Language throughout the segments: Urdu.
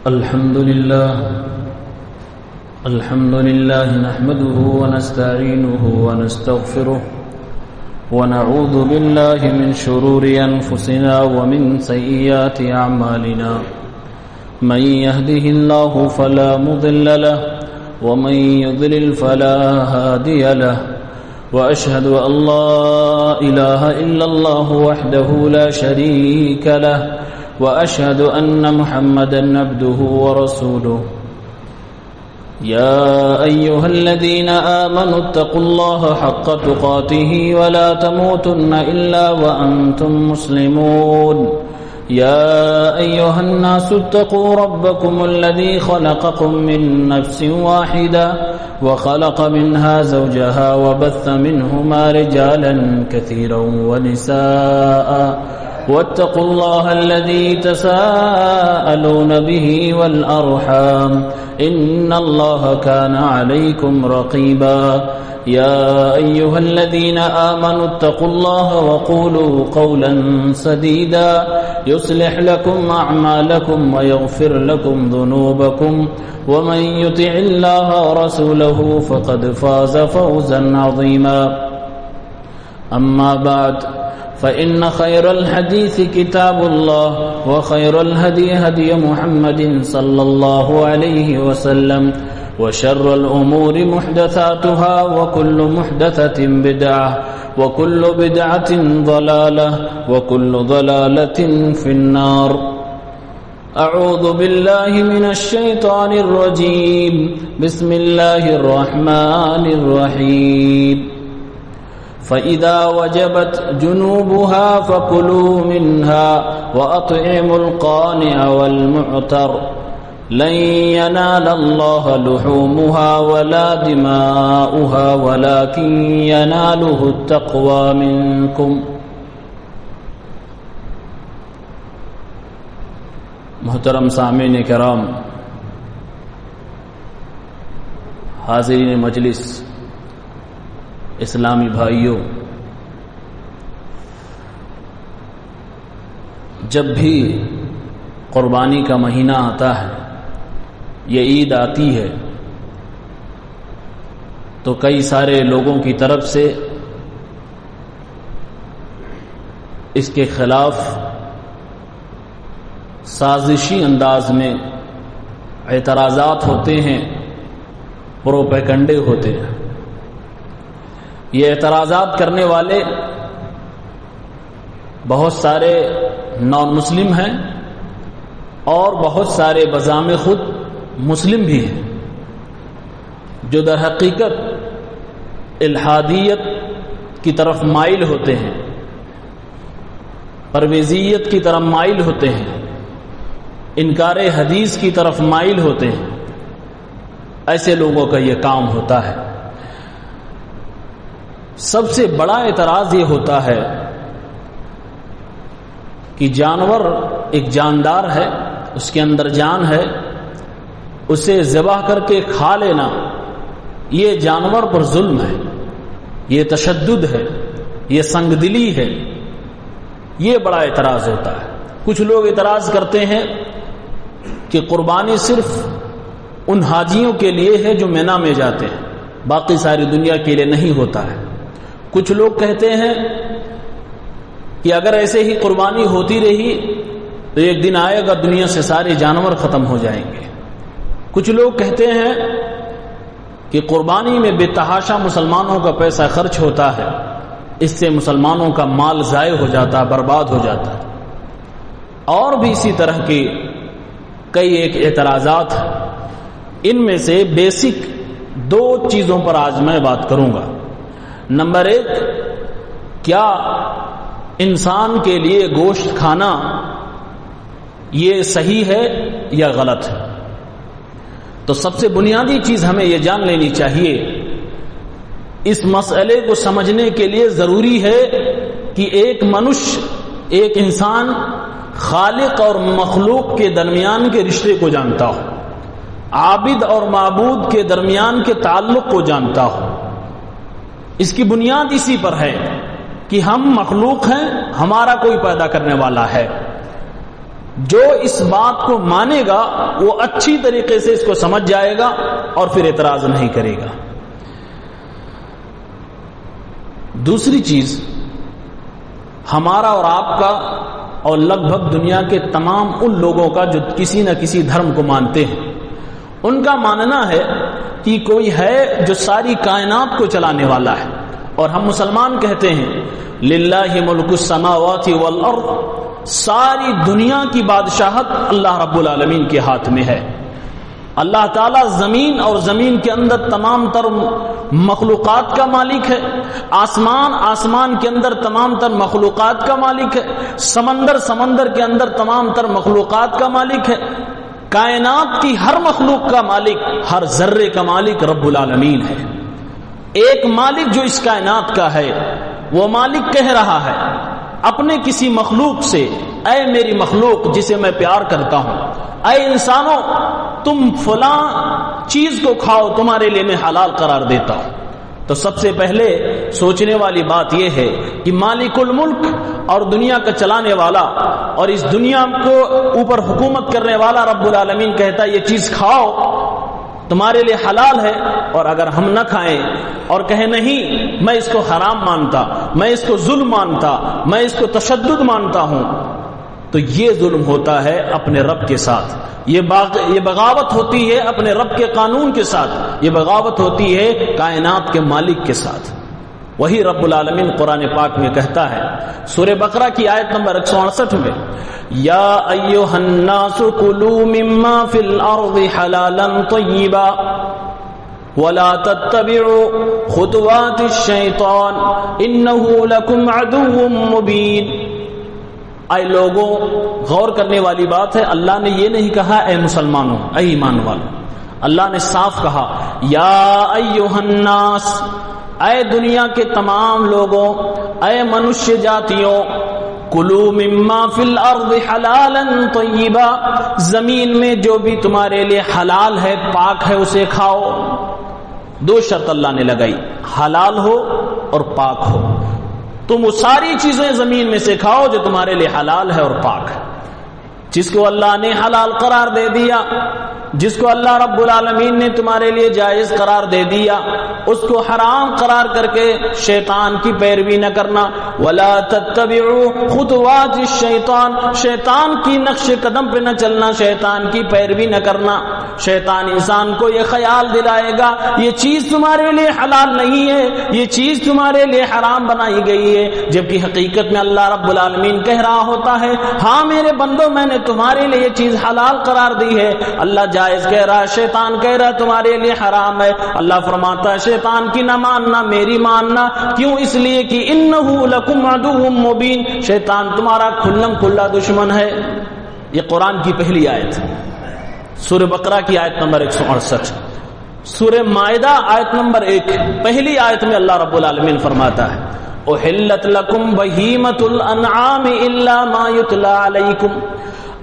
الحمد لله نحمده ونستعينه ونستغفره ونعوذ بالله من شرور أنفسنا ومن سيئات أعمالنا من يهده الله فلا مضل له ومن يضلل فلا هادي له وأشهد أن لا إله إلا الله وحده لا شريك له وأشهد أن محمدًا عبده ورسوله يا أيها الذين آمنوا اتقوا الله حق تقاته ولا تموتن إلا وأنتم مسلمون يا أيها الناس اتقوا ربكم الذي خلقكم من نفس واحدة وخلق منها زوجها وبث منهما رجالا كثيرا ونساء واتقوا الله الذي تساءلون به والأرحام إن الله كان عليكم رقيبا يا أيها الذين آمنوا اتقوا الله وقولوا قولا سديدا يصلح لكم أعمالكم ويغفر لكم ذنوبكم ومن يطع الله ورسوله فقد فاز فوزا عظيما أما بعد فإن خير الحديث كتاب الله وخير الهدي هدي محمد صلى الله عليه وسلم وشر الأمور محدثاتها وكل محدثة بدعة وكل بدعة ضلالة وكل ضلالة في النار أعوذ بالله من الشيطان الرجيم بسم الله الرحمن الرحيم فإذا وجبت جنوبها فكلوا منها وأطعموا القانع والمعتر لن ينال الله لحومها ولا دماؤها ولكن يناله التقوى منكم. محترم سامعین کرام، حاضرین مجلس، اسلامی بھائیوں، جب بھی قربانی کا مہینہ آتا ہے، یہ عید آتی ہے، تو کئی سارے لوگوں کی طرف سے اس کے خلاف سازشی انداز میں اعتراضات ہوتے ہیں، پروپیگنڈے ہوتے ہیں۔ یہ اعتراضات کرنے والے بہت سارے نان مسلم ہیں اور بہت سارے بذام خود مسلم بھی ہیں، جو در حقیقت الحادیت کی طرف مائل ہوتے ہیں، پرویزیت کی طرف مائل ہوتے ہیں، انکار حدیث کی طرف مائل ہوتے ہیں۔ ایسے لوگوں کا یہ کام ہوتا ہے۔ سب سے بڑا اعتراض یہ ہوتا ہے کہ جانور ایک جاندار ہے، اس کے اندر جان ہے، اسے ذبح کر کے کھا لینا یہ جانور پر ظلم ہے، یہ تشدد ہے، یہ سنگ دلی ہے۔ یہ بڑا اعتراض ہوتا ہے۔ کچھ لوگ اعتراض کرتے ہیں کہ قربانی صرف ان حاجیوں کے لیے ہے جو مینا میں جاتے ہیں، باقی ساری دنیا کے لیے نہیں ہوتا ہے۔ کچھ لوگ کہتے ہیں کہ اگر ایسے ہی قربانی ہوتی رہی تو ایک دن آئے گا دنیا سے سارے جانور ختم ہو جائیں گے۔ کچھ لوگ کہتے ہیں کہ قربانی میں بے تحاشا مسلمانوں کا پیسہ خرچ ہوتا ہے، اس سے مسلمانوں کا مال ضائع ہو جاتا، برباد ہو جاتا ہے، اور بھی اسی طرح کے کئی ایک اعتراضات ہیں۔ ان میں سے بیسک دو چیزوں پر آج میں بات کروں گا۔ نمبر ایک، کیا انسان کے لیے گوشت کھانا یہ صحیح ہے یا غلط ہے؟ تو سب سے بنیادی چیز ہمیں یہ جان لینی چاہیے، اس مسئلے کو سمجھنے کے لیے ضروری ہے کہ ایک منشیہ، ایک انسان خالق اور مخلوق کے درمیان کے رشتے کو جانتا ہو، عابد اور معبود کے درمیان کے تعلق کو جانتا ہو۔ اس کی بنیاد اسی پر ہے کہ ہم مخلوق ہیں، ہمارا کوئی پیدا کرنے والا ہے۔ جو اس بات کو مانے گا وہ اچھی طریقے سے اس کو سمجھ جائے گا اور پھر اعتراض نہیں کرے گا۔ دوسری چیز، ہمارا اور آپ کا اور لگ بھگ دنیا کے تمام ان لوگوں کا جو کسی نہ کسی دھرم کو مانتے ہیں، ان کا ماننا ہے کہ کوئی ہے جو ساری کائنات کو چلانے والا ہے، اور ہم مسلمان کہتے ہیں للہ ملک السماوات والارض، ساری دنیا کی بادشاہت اللہ رب العالمین کے ہاتھ میں ہے۔ اللہ تعالیٰ زمین اور زمین کے اندر تمام تر مخلوقات کا مالک ہے، آسمان کے اندر تمام تر مخلوقات کا مالک ہے، سمندر کے اندر تمام تر مخلوقات کا مالک ہے، کائنات کی ہر مخلوق کا مالک، ہر ذرے کا مالک رب العالمین ہے۔ ایک مالک جو اس کائنات کا ہے، وہ مالک کہہ رہا ہے اپنے کسی مخلوق سے، اے میری مخلوق جسے میں پیار کرتا ہوں، اے انسانوں تم فلاں چیز کو کھاؤ، تمہارے لیے میں حلال قرار دیتا ہوں۔ تو سب سے پہلے سوچنے والی بات یہ ہے کہ مالک الملک اور دنیا کا چلانے والا اور اس دنیا کو اوپر حکومت کرنے والا رب العالمین کہتا ہے یہ چیز کھاؤ، تمہارے لیے حلال ہے، اور اگر ہم نہ کھائیں اور کہیں نہیں میں اس کو حرام مانتا، میں اس کو ظلم مانتا، میں اس کو تشدد مانتا ہوں، تو یہ ظلم ہوتا ہے اپنے رب کے ساتھ، یہ بغاوت ہوتی ہے اپنے رب کے قانون کے ساتھ، یہ بغاوت ہوتی ہے کائنات کے مالک کے ساتھ۔ وہی رب العالمین قرآن پاک میں کہتا ہے سورہ بقرہ کی آیت نمبر 168 میں، یا ایھا الناس کلوا مما فی الارض حلالا طیبا ولا تتبعوا خطوات الشیطان انہ لکم عدو مبین۔ اے لوگوں، غور کرنے والی بات ہے، اللہ نے یہ نہیں کہا اے مسلمانوں، اے ایمان والوں، اللہ نے صاف کہا یا ایھا الناس، اے دنیا کے تمام لوگوں، اے منشیہ جاتیوں، کلو مما فی الارض حلالا طیبا، زمین میں جو بھی تمہارے لیے حلال ہے، پاک ہے، اسے کھاؤ۔ دو شرط اللہ نے لگائی، حلال ہو اور پاک ہو۔ تم وہ ساری چیزیں زمین میں سے کھاؤ جو تمہارے لیے حلال ہے اور پاک ہے۔ جس کو اللہ نے حلال قرار دے دیا، جس کو اللہ رب العالمین نے تمہارے لیے جائز قرار دے دیا، اس کو حرام قرار کر کے شیطان کی پیروی نہ کرنا۔ ولا تتبعوا خطوات الشیطان، شیطان کی نقش قدم پہ نہ چلنا، شیطان کی پیروی نہ کرنا۔ شیطان انسان کو یہ خیال دلائے گا یہ چیز تمہارے لیے حلال نہیں ہے، یہ چیز تمہارے لیے حرام بنائی گئی ہے، جبکہ حقیقت میں اللہ رب العالمین کہہ رہا ہوتا ہے ہاں میرے بندو میں نے تمہارے لیے یہ چیز حلال قرار دی ہے۔ اللہ جائز کہہ رہا ہے، شیطان کہہ رہا ہے تمہارے لیے حرام ہے۔ اللہ فرماتا ہے شیطان کی نہ ماننا، میری ماننا۔ کیوں؟ اس لیے کہ انہ لکم عدو مبین، شیطان تمہارا کھلم کھلا دشمن ہے۔ یہ قرآن کی پہلی آیت، سورہ بقرہ کی آیت نمبر 168، سورہ مائدہ آیت نمبر 1، پہلی آیت میں اللہ رب العالمین فرماتا ہے احلت لکم بہیمۃ الانعام الا ما یتلی علیکم،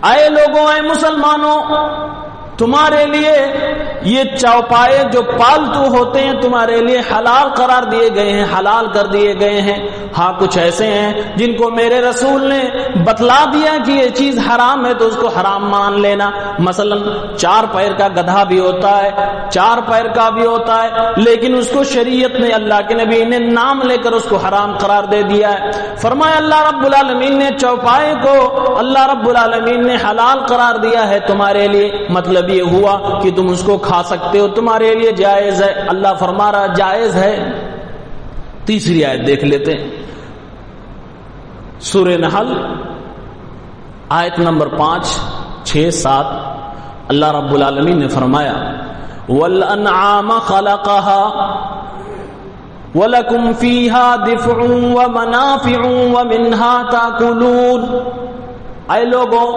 اے لوگوں، اے مسلمانوں، تمہارے لیے یہ چوپائے جو پالتو ہوتے ہیں تمہارے لیے حلال قرار دیے گئے ہیں، حلال کر دیے گئے ہیں۔ ہاں کچھ ایسے ہیں جن کو میرے رسول نے بتلا دیا کہ یہ چیز حرام ہے تو اس کو حرام مان لینا۔ مثلا 4 پیر کا گدھا بھی ہوتا ہے، 4 پیر کا بھی ہوتا ہے، لیکن اس کو شریعت نے، اللہ کے نبی نے نام لے کر اس کو حرام قرار دے دیا ہے۔ فرمایا اللہ رب العالمین نے چوپائے کو اللہ رب العالمین نے حلال قرار دیا ہے تمہارے لیے، مطلب یہ ہوا کہ تم اس کو کھا سکتے ہو، تمہارے لیے جائز ہے۔ اللہ فرما رہا جائز ہے۔ تیسری آیت دیکھ لیتے ہیں، سورہ نحل آیت نمبر 5، 6، 7، اللہ رب العالمین نے فرمایا وَالْأَنْعَامَ خَلَقَهَا وَلَكُمْ فِيهَا دِفْعٌ وَمَنَافِعٌ وَمِنْهَا تَأْكُلُونَ، اے لوگوں،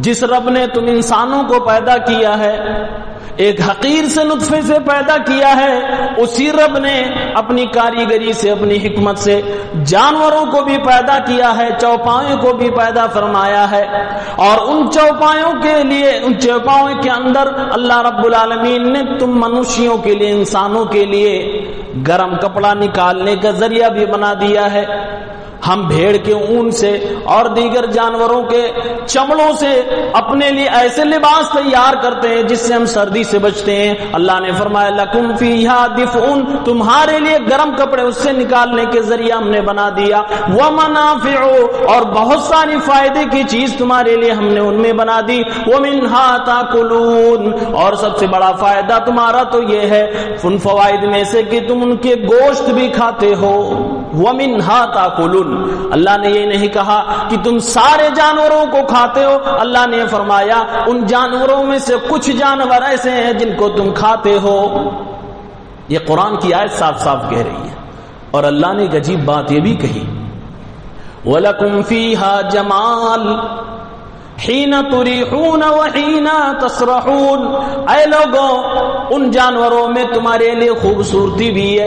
جس رب نے تم انسانوں کو پیدا کیا ہے، ایک حقیر سے نطفے سے پیدا کیا ہے، اسی رب نے اپنی کاریگری سے، اپنی حکمت سے جانوروں کو بھی پیدا کیا ہے، چوپایوں کو بھی پیدا فرمایا ہے، اور ان چوپایوں کے لیے، ان چوپایوں کے اندر اللہ رب العالمین نے تم منوشیوں کے لیے، انسانوں کے لیے گرم کپڑا نکالنے کا ذریعہ بھی بنا دیا ہے۔ ہم بھیڑ کے اون سے اور دیگر جانوروں کے چمڑوں سے اپنے لیے ایسے لباس تیار کرتے ہیں جس سے ہم سردی سے بچتے ہیں. اللہ نے فرمایا لکم فیہا دفء، تمہارے لیے گرم کپڑے اس سے نکالنے کے ذریعے ہم نے بنا دیا. ومنافع، اور بہت ساری فائدے کی چیز تمہارے لیے ہم نے ان میں بنا دی. ومنہا تاکلون، اور سب سے بڑا فائدہ تمہارا تو یہ ہے ان فوائد میں سے کہ تم ان کے گوشت بھی کھاتے ہو. ومنہا تاکلون، اللہ نے یہ نہیں کہا کہ تم سارے جانوروں کو کھاتے ہو، اللہ نے فرمایا ان جانوروں میں سے کچھ جانور ایسے ہیں جن کو تم کھاتے ہو. یہ قرآن کی آیت صاف صاف کہہ رہی ہے. اور اللہ نے ایک عجیب بات یہ بھی کہی وَلَكُمْ فِيهَا جَمَالٌ حین تریحون وحین تسرحون. اے لوگوں، ان جانوروں میں تمہارے لیے خوبصورتی بھی ہے.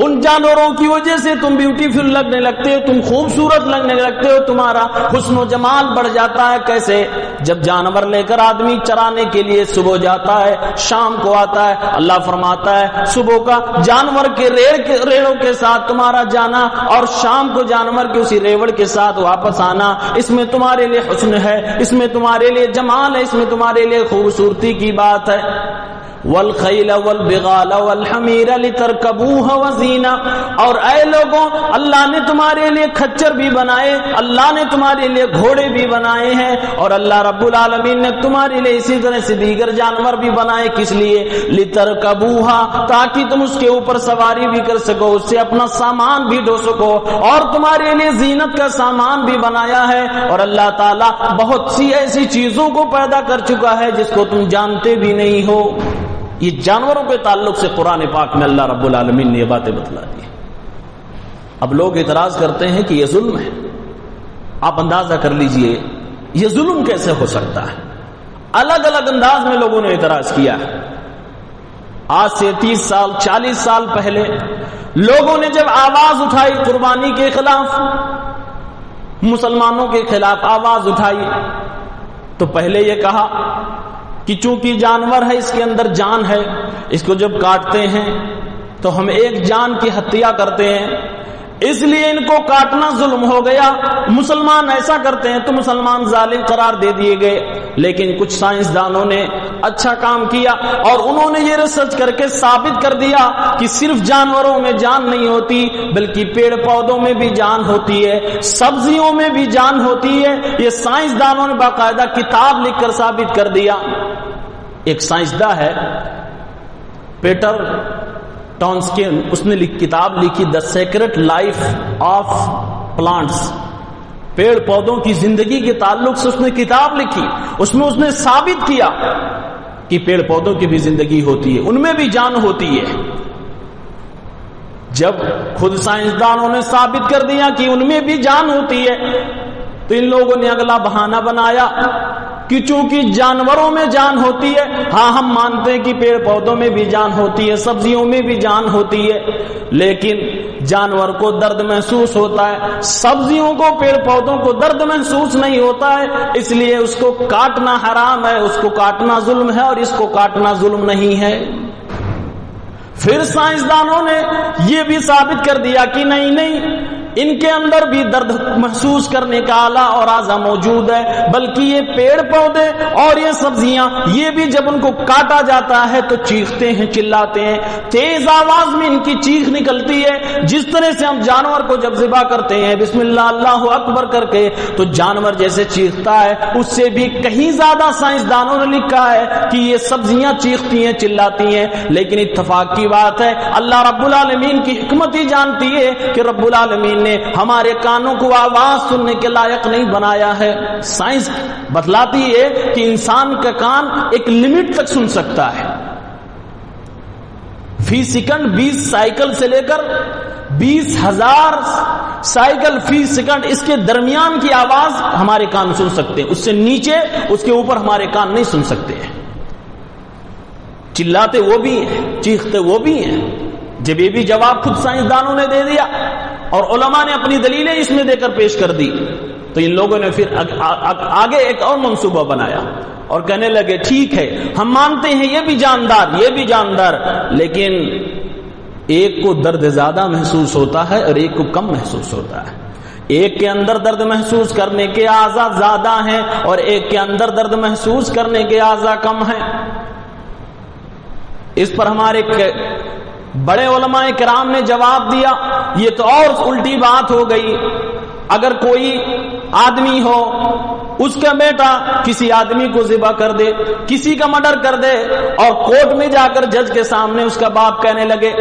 ان جانوروں کی وجہ سے تم بیوٹیفل لگنے لگتے ہو، تم خوبصورت لگنے لگتے ہو، تمہارا حسن و جمال بڑھ جاتا ہے. کیسے؟ جب جانور لے کر آدمی چرانے کے لیے صبح جاتا ہے، شام کو آتا ہے، اللہ فرماتا ہے صبح کا جانور کے ریڑوں کے ساتھ تمہارا جانا اور شام کو جانور کے اسی ریوڑ کے ساتھ واپس آنا، اس میں تمہارے لیے حسن ہے، اس میں تمہارے لیے جمال ہے، اس میں تمہارے لیے خوبصورتی کی بات ہے. والخیل والبغال والحمیر لترکبوها وزینہ. اور اے لوگوں، اللہ نے تمہارے لیے کھچر بھی بنائے، اللہ نے تمہارے لیے گھوڑے بھی بنائے ہیں، اور اللہ رب العالمین نے تمہارے لیے اسی طرح سے دیگر جانور بھی بنائے. کس لیے؟ لترکبوها، تاکہ تم اس کے اوپر سواری بھی کر سکو، اس سے اپنا سامان بھی ڈھو سکو، اور تمہارے لیے زینت کا سامان بھی بنایا ہے. اور اللہ تعالیٰ بہت سی ایسی چیزوں کو پیدا کر چکا ہے جس کو تم جانتے بھی نہیں ہو. یہ جانوروں کے تعلق سے قرآن پاک میں اللہ رب العالمین نے یہ باتیں بتلا دی. اب لوگ اعتراض کرتے ہیں کہ یہ ظلم ہے. آپ اندازہ کر لیجئے یہ ظلم کیسے ہو سکتا ہے. الگ الگ انداز میں لوگوں نے اعتراض کیا ہے. آج سے 30 سال 40 سال پہلے لوگوں نے جب آواز اٹھائی قربانی کے خلاف، مسلمانوں کے خلاف آواز اٹھائی، تو پہلے یہ کہا کہ چونکہ جانور ہے، اس کے اندر جان ہے، اس کو جب کاٹتے ہیں تو ہم ایک جان کی ہتیا کرتے ہیں، اس لیے ان کو کاٹنا ظلم ہو گیا. مسلمان ایسا کرتے ہیں تو مسلمان ظالم قرار دے دیے گئے. لیکن کچھ سائنسدانوں نے اچھا کام کیا اور انہوں نے یہ ریسرچ کر کے ثابت کر دیا کہ صرف جانوروں میں جان نہیں ہوتی بلکہ پیڑ پودوں میں بھی جان ہوتی ہے، سبزیوں میں بھی جان ہوتی ہے. یہ سائنسدانوں نے باقاعدہ کتاب لکھ کر ثابت کر دیا. ایک سائنسداں ہے پیٹر ٹانسکن، اس نے کتاب لکھی دا سیکرٹ لائف آف پلانٹس. پیڑ پودوں کی زندگی کے تعلق سے اس نے کتاب لکھی. اس میں اس نے ثابت کیا کہ پیڑ پودوں کی بھی زندگی ہوتی ہے، ان میں بھی جان ہوتی ہے. جب خود سائنسدانوں نے ثابت کر دیا کہ ان میں بھی جان ہوتی ہے تو ان لوگوں نے اگلا بہانہ بنایا کہ چونکہ جانوروں میں جان ہوتی ہے، ہاں ہم مانتے ہیں کہ پیڑ پودوں میں بھی جان ہوتی ہے، سبزیوں میں بھی جان ہوتی ہے، لیکن جانور کو درد محسوس ہوتا ہے، سبزیوں کو پیڑ پودوں کو درد محسوس نہیں ہوتا ہے، اس لیے اس کو کاٹنا حرام ہے، اس کو کاٹنا ظلم ہے، اور اس کو کاٹنا ظلم نہیں ہے. پھر سائنسدانوں نے یہ بھی ثابت کر دیا کہ نہیں، ان کے اندر بھی درد محسوس کرنے کا آلہ اور اعضا موجود ہے، بلکہ یہ پیڑ پودے اور یہ سبزیاں یہ بھی جب ان کو کاٹا جاتا ہے تو چیختے ہیں، چلاتے ہیں، تیز آواز میں ان کی چیخ نکلتی ہے. جس طرح سے ہم جانور کو جب ذبح کرتے ہیں بسم اللہ اللہ اکبر کر کے تو جانور جیسے چیختا ہے، اس سے بھی کہیں زیادہ سائنسدانوں نے لکھا ہے کہ یہ سبزیاں چیختی ہیں، چلاتی ہیں. لیکن اتفاق کی بات ہے اللہ رب العالمین کی حکمت ہی جانتی ہے کہ رب العالمین نے ہمارے کانوں کو آواز سننے کے لائق نہیں بنایا ہے. سائنس بتلاتی ہے کہ انسان کا کان ایک لمٹ تک سن سکتا ہے. فی سیکنڈ 20 سائیکل سے لے کر 20,000 سائیکل فی سیکنڈ اس کے درمیان کی آواز ہمارے کان سن سکتے ہیں. اس سے نیچے اس کے اوپر ہمارے کان نہیں سن سکتے ہیں. چلاتے وہ بھی ہیں، چیختے وہ بھی ہیں. جب یہ بھی جواب خود سائنسدانوں نے دے دیا اور علماء نے اپنی دلیلیں اس میں دے کر پیش کر دی تو ان لوگوں نے پھر آگے ایک اور منصوبہ بنایا اور کہنے لگے ٹھیک ہے ہم مانتے ہیں یہ بھی جاندار، یہ بھی جاندار، لیکن ایک کو درد زیادہ محسوس ہوتا ہے اور ایک کو کم محسوس ہوتا ہے. ایک کے اندر درد محسوس کرنے کے اعضاء زیادہ ہیں اور ایک کے اندر درد محسوس کرنے کے اعضاء کم ہیں. اس پر ہمارے بڑے علماء کرام نے جواب دیا یہ تو اور الٹی بات ہو گئی. اگر کوئی آدمی ہو اس کا بیٹا کسی آدمی کو ذبح کر دے, کسی کا مرڈر کر دے اور کورٹ میں جا کر جج کے سامنے اس کا باپ کہنے لگے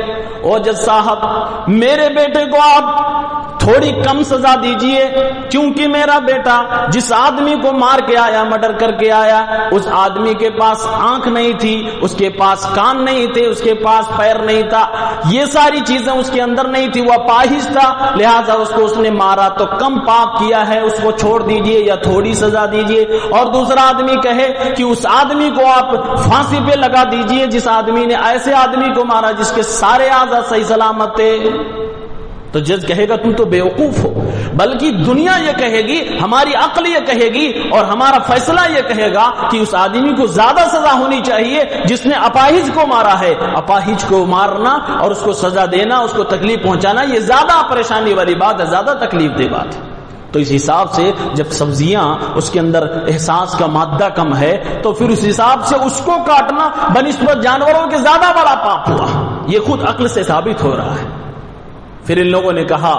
او جج صاحب میرے بیٹے کو آپ تھوڑی کم سزا دیجئے کیونکہ میرا بیٹا جس آدمی کو مار کے آیا, مرڈر کر کے آیا, اس آدمی کے پاس آنکھ نہیں تھی, اس کے پاس کان نہیں تھے, اس کے پاس پیر نہیں تھا, یہ ساری چیزیں اس کے اندر نہیں تھی, وہ اپاہج تھا, لہذا اس کو اس نے مارا تو کم پاپ کیا ہے, اس کو چھوڑ دیجئے یا تھوڑی سزا دیجئے. اور دوسرا آدمی کہے کہ اس آدمی کو آپ پھانسی پہ لگا دیجئے جس آدمی نے ایسے آدمی کو مارا جس کے سارے اعضاء صحیح سلامت تھے. تو جج کہے گا تم تو بیوقوف ہو, بلکہ دنیا یہ کہے گی, ہماری عقل یہ کہے گی اور ہمارا فیصلہ یہ کہے گا کہ اس آدمی کو زیادہ سزا ہونی چاہیے جس نے اپاہج کو مارا ہے. اپاہج کو مارنا اور اس کو سزا دینا, اس کو تکلیف پہنچانا, یہ زیادہ پریشانی والی بات ہے, زیادہ تکلیف دہ بات ہے. تو اس حساب سے جب سبزیاں اس کے اندر احساس کا مادہ کم ہے تو پھر اس حساب سے اس کو کاٹنا بنسبت جانوروں کے زیادہ بڑا پاپ ہوا. یہ خود عقل سے ثابت ہو رہا ہے. پھر ان لوگوں نے کہا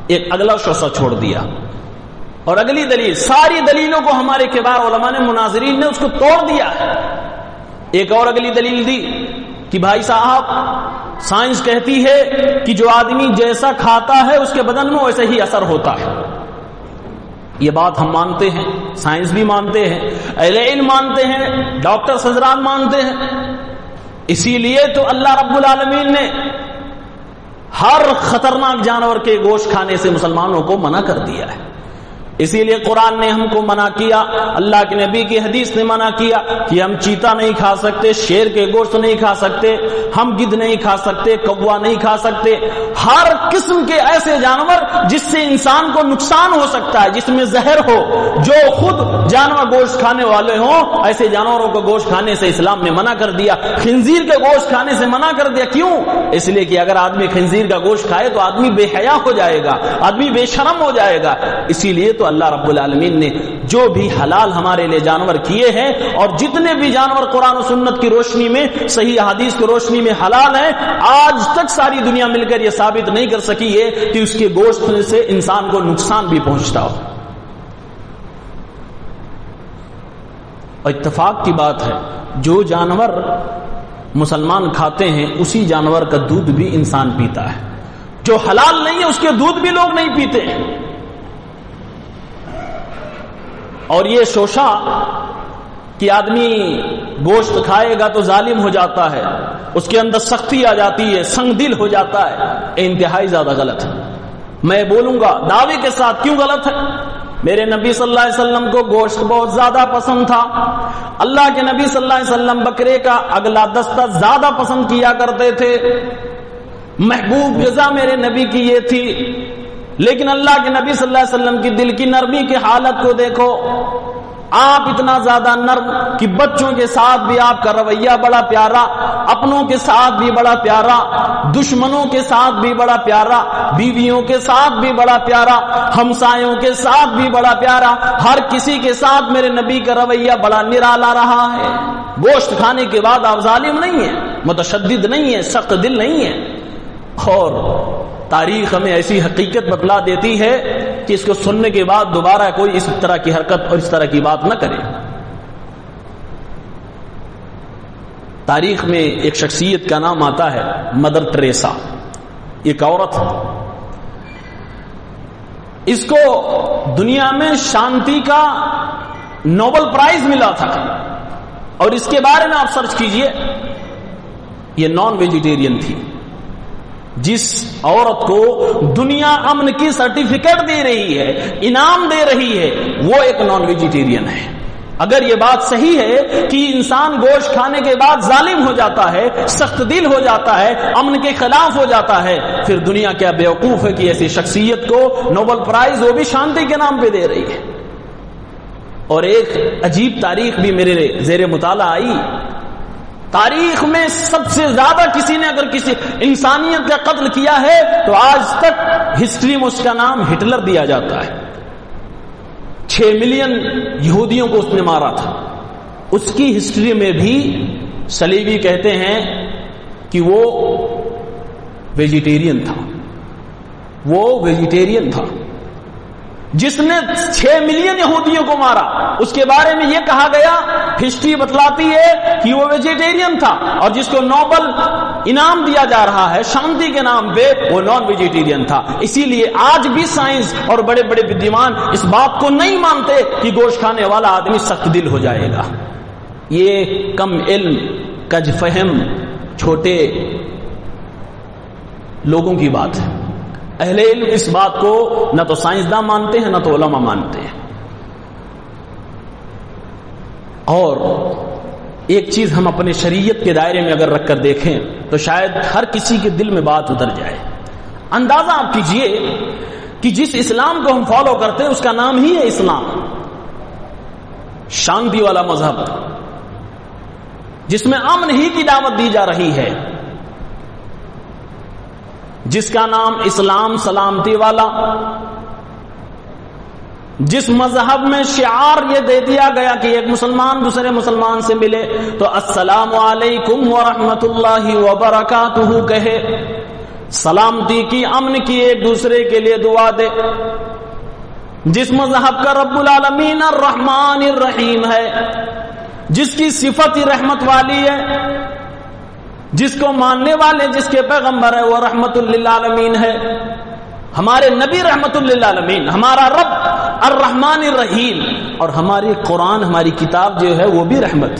ایک اگلا شوشہ چھوڑ دیا اور اگلی دلیل, ساری دلیلوں کو ہمارے کبار علماء نے, مناظرین نے اس کو توڑ دیا ہے. ایک اور اگلی دلیل دی کہ بھائی صاحب سائنس کہتی ہے کہ جو آدمی جیسا کھاتا ہے اس کے بدن میں ویسے ہی اثر ہوتا ہے. یہ بات ہم مانتے ہیں, سائنس بھی مانتے ہیں, اہل علم مانتے ہیں, ڈاکٹر حضرات مانتے ہیں. اسی لیے تو اللہ رب العالمین نے ہر خطرناک جانور کے گوشت کھانے سے مسلمانوں کو منع کر دیا ہے. اسی لیے قرآن نے ہم کو منع کیا, اللہ کے نبی کی حدیث نے منع کیا کہ ہم چیتا نہیں کھا سکتے, شیر کے گوشت نہیں کھا سکتے, ہم گدھ نہیں کھا سکتے, کوا نہیں کھا سکتے. ہر قسم کے ایسے جانور جس سے انسان کو نقصان ہو سکتا ہے, جس میں زہر ہو, جو خود جانور گوشت کھانے والے ہوں, ایسے جانوروں کو گوشت کھانے سے اسلام نے منع کر دیا. خنزیر کے گوشت کھانے سے منع کر دیا. کیوں؟ اس لیے کہ اگر آدمی خنزیر کا گوشت کھائے تو آدمی بے حیا ہو جائے گا, آدمی بے شرم ہو جائے گا. اسی لیے تو اللہ رب العالمین نے جو بھی حلال ہمارے لیے جانور کیے ہیں اور جتنے بھی جانور قرآن و سنت کی روشنی میں, صحیح حدیث کی روشنی میں حلال ہیں, آج تک ساری دنیا مل کر یہ ثابت نہیں کر سکی ہے کہ اس کے گوشت سے انسان کو نقصان بھی پہنچتا ہو. اور اتفاق کی بات ہے جو جانور مسلمان کھاتے ہیں اسی جانور کا دودھ بھی انسان پیتا ہے. جو حلال نہیں ہے اس کے دودھ بھی لوگ نہیں پیتے. اور یہ شوشہ کہ آدمی گوشت کھائے گا تو ظالم ہو جاتا ہے, اس کے اندر سختی آ جاتی ہے, سنگ دل ہو جاتا ہے, انتہائی زیادہ غلط ہے. میں بولوں گا دعوے کے ساتھ کیوں غلط ہے. میرے نبی صلی اللہ علیہ وسلم کو گوشت بہت زیادہ پسند تھا. اللہ کے نبی صلی اللہ علیہ وسلم بکرے کا اگلا دستہ زیادہ پسند کیا کرتے تھے. محبوب غذا میرے نبی کی یہ تھی. لیکن اللہ کے نبی صلی اللہ علیہ وسلم کی دل کی نرمی کی حالت کو دیکھو, آپ اتنا زیادہ نرم کہ بچوں کے ساتھ بھی آپ کا رویہ بڑا پیارا, اپنوں کے ساتھ بھی بڑا پیارا, دشمنوں کے ساتھ بھی بڑا پیارا, بیویوں کے ساتھ بھی بڑا پیارا, ہمسایوں کے ساتھ بھی بڑا پیارا, ہر کسی کے ساتھ میرے نبی کا رویہ بڑا نرالا رہا ہے. گوشت کھانے کے بعد آپ ظالم نہیں ہیں, متشدد نہیں ہیں, سخت دل نہیں ہیں. اور تاریخ ہمیں ایسی حقیقت بتلا دیتی ہے کہ اس کو سننے کے بعد دوبارہ کوئی اس طرح کی حرکت اور اس طرح کی بات نہ کرے. تاریخ میں ایک شخصیت کا نام آتا ہے مدر ٹریسا. ایک عورت ہے, اس کو دنیا میں شانتی کا نوبل پرائز ملا تھا, اور اس کے بارے میں آپ سرچ کیجئے. یہ نان ویجیٹیرین تھی. جس عورت کو دنیا امن کی سرٹیفکیٹ دے رہی ہے, انعام دے رہی ہے, وہ ایک نان ویجیٹیرین ہے. اگر یہ بات صحیح ہے کہ انسان گوشت کھانے کے بعد ظالم ہو جاتا ہے, سخت دل ہو جاتا ہے, امن کے خلاف ہو جاتا ہے, پھر دنیا کیا بیوقوف ہے کہ ایسی شخصیت کو نوبل پرائز وہ بھی شانتی کے نام پہ دے رہی ہے. اور ایک عجیب تاریخ بھی میرے زیر مطالعہ آئی تاریخ میں سب سے زیادہ کسی نے اگر کسی انسانیت کا قتل کیا ہے تو آج تک ہسٹری میں اس کا نام ہٹلر دیا جاتا ہے. 6 ملین یہودیوں کو اس نے مارا تھا. اس کی ہسٹری میں بھی صلیبی کہتے ہیں کہ وہ ویجیٹیرین تھا. وہ ویجیٹیرین تھا جس نے 6 ملین یہودیوں کو مارا. اس کے بارے میں یہ کہا گیا، ہسٹری بتلاتی ہے کہ وہ ویجیٹیرین تھا، اور جس کو نوبل انعام دیا جا رہا ہے شانتی کے نام پہ وہ نان ویجیٹیرین تھا. اسی لیے آج بھی سائنس اور بڑے بڑے بدیمان اس بات کو نہیں مانتے کہ گوشت کھانے والا آدمی سخت دل ہو جائے گا. یہ کم علم، کج فہم، چھوٹے لوگوں کی بات ہے. اہل علم اس بات کو نہ تو سائنسداں مانتے ہیں نہ تو علماء مانتے ہیں. اور ایک چیز ہم اپنے شریعت کے دائرے میں اگر رکھ کر دیکھیں تو شاید ہر کسی کے دل میں بات اتر جائے. اندازہ آپ کیجئے کہ جس اسلام کو ہم فالو کرتے ہیں اس کا نام ہی ہے اسلام، شانتی والا مذہب جس میں امن ہی کی دعوت دی جا رہی ہے، جس کا نام اسلام سلامتی والا، جس مذہب میں شعار یہ دے دیا گیا کہ ایک مسلمان دوسرے مسلمان سے ملے تو السلام علیکم ورحمۃ اللہ وبرکاتہ کہے، سلامتی کی، امن کی، ایک دوسرے کے لیے دعا دے. جس مذہب کا رب العالمین الرحمن الرحیم ہے، جس کی صفت رحمت والی ہے، جس کو ماننے والے، جس کے پیغمبر ہے وہ رحمت للعالمین ہے. ہمارے نبی رحمت للعالمین، ہمارا رب الرحمن الرحیم، اور ہماری قرآن، ہماری کتاب جو ہے وہ بھی رحمت.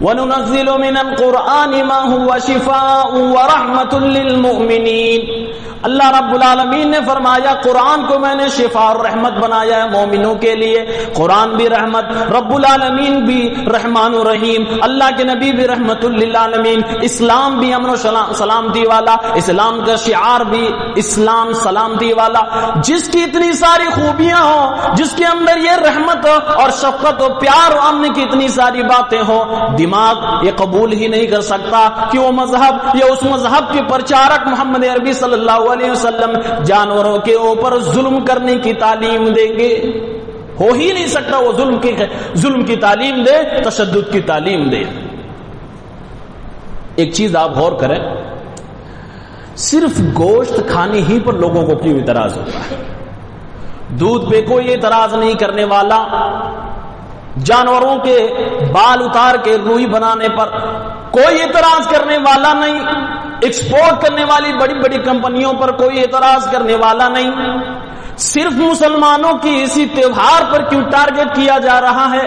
وَنُنَزِّلُ مِنَ الْقُرْآنِ مَا هُوَ شِفَاءٌ وَرَحْمَةٌ لِّلْمُؤْمِنِينَ. اللہ رب العالمین نے فرمایا قرآن کو میں نے شفا اور رحمت بنایا ہے مومنوں کے لیے. قرآن بھی رحمت، رب العالمین بھی رحمان و رحیم، اللہ کے نبی بھی رحمت للعالمین، اسلام بھی امن و سلامتی والا، اسلام کا شعار بھی اسلام سلامتی والا. جس کی اتنی ساری خوبیاں ہوں، جس کے اندر یہ رحمت اور شفقت و پیار و امن کی اتنی ساری باتیں ہوں، دماغ یہ قبول ہی نہیں کر سکتا کہ وہ مذہب یا اس مذہب کے پرچارک محمد عربی صلی اللہ علیہ وسلم جانوروں کے اوپر ظلم کرنے کی تعلیم دیں گے. ہو ہی نہیں سکتا وہ ظلم کی تعلیم دے، تشدد کی تعلیم دے. ایک چیز آپ غور کریں، صرف گوشت کھانے ہی پر لوگوں کو کیوں اعتراض ہوتا ہے؟ دودھ پہ کوئی اعتراض نہیں کرنے والا، جانوروں کے بال اتار کے روئی بنانے پر کوئی اعتراض کرنے والا نہیں، ایکسپورٹ کرنے والی بڑی بڑی کمپنیوں پر کوئی اعتراض کرنے والا نہیں. صرف مسلمانوں کی اسی تہوار پر کیوں ٹارگٹ کیا جا رہا ہے؟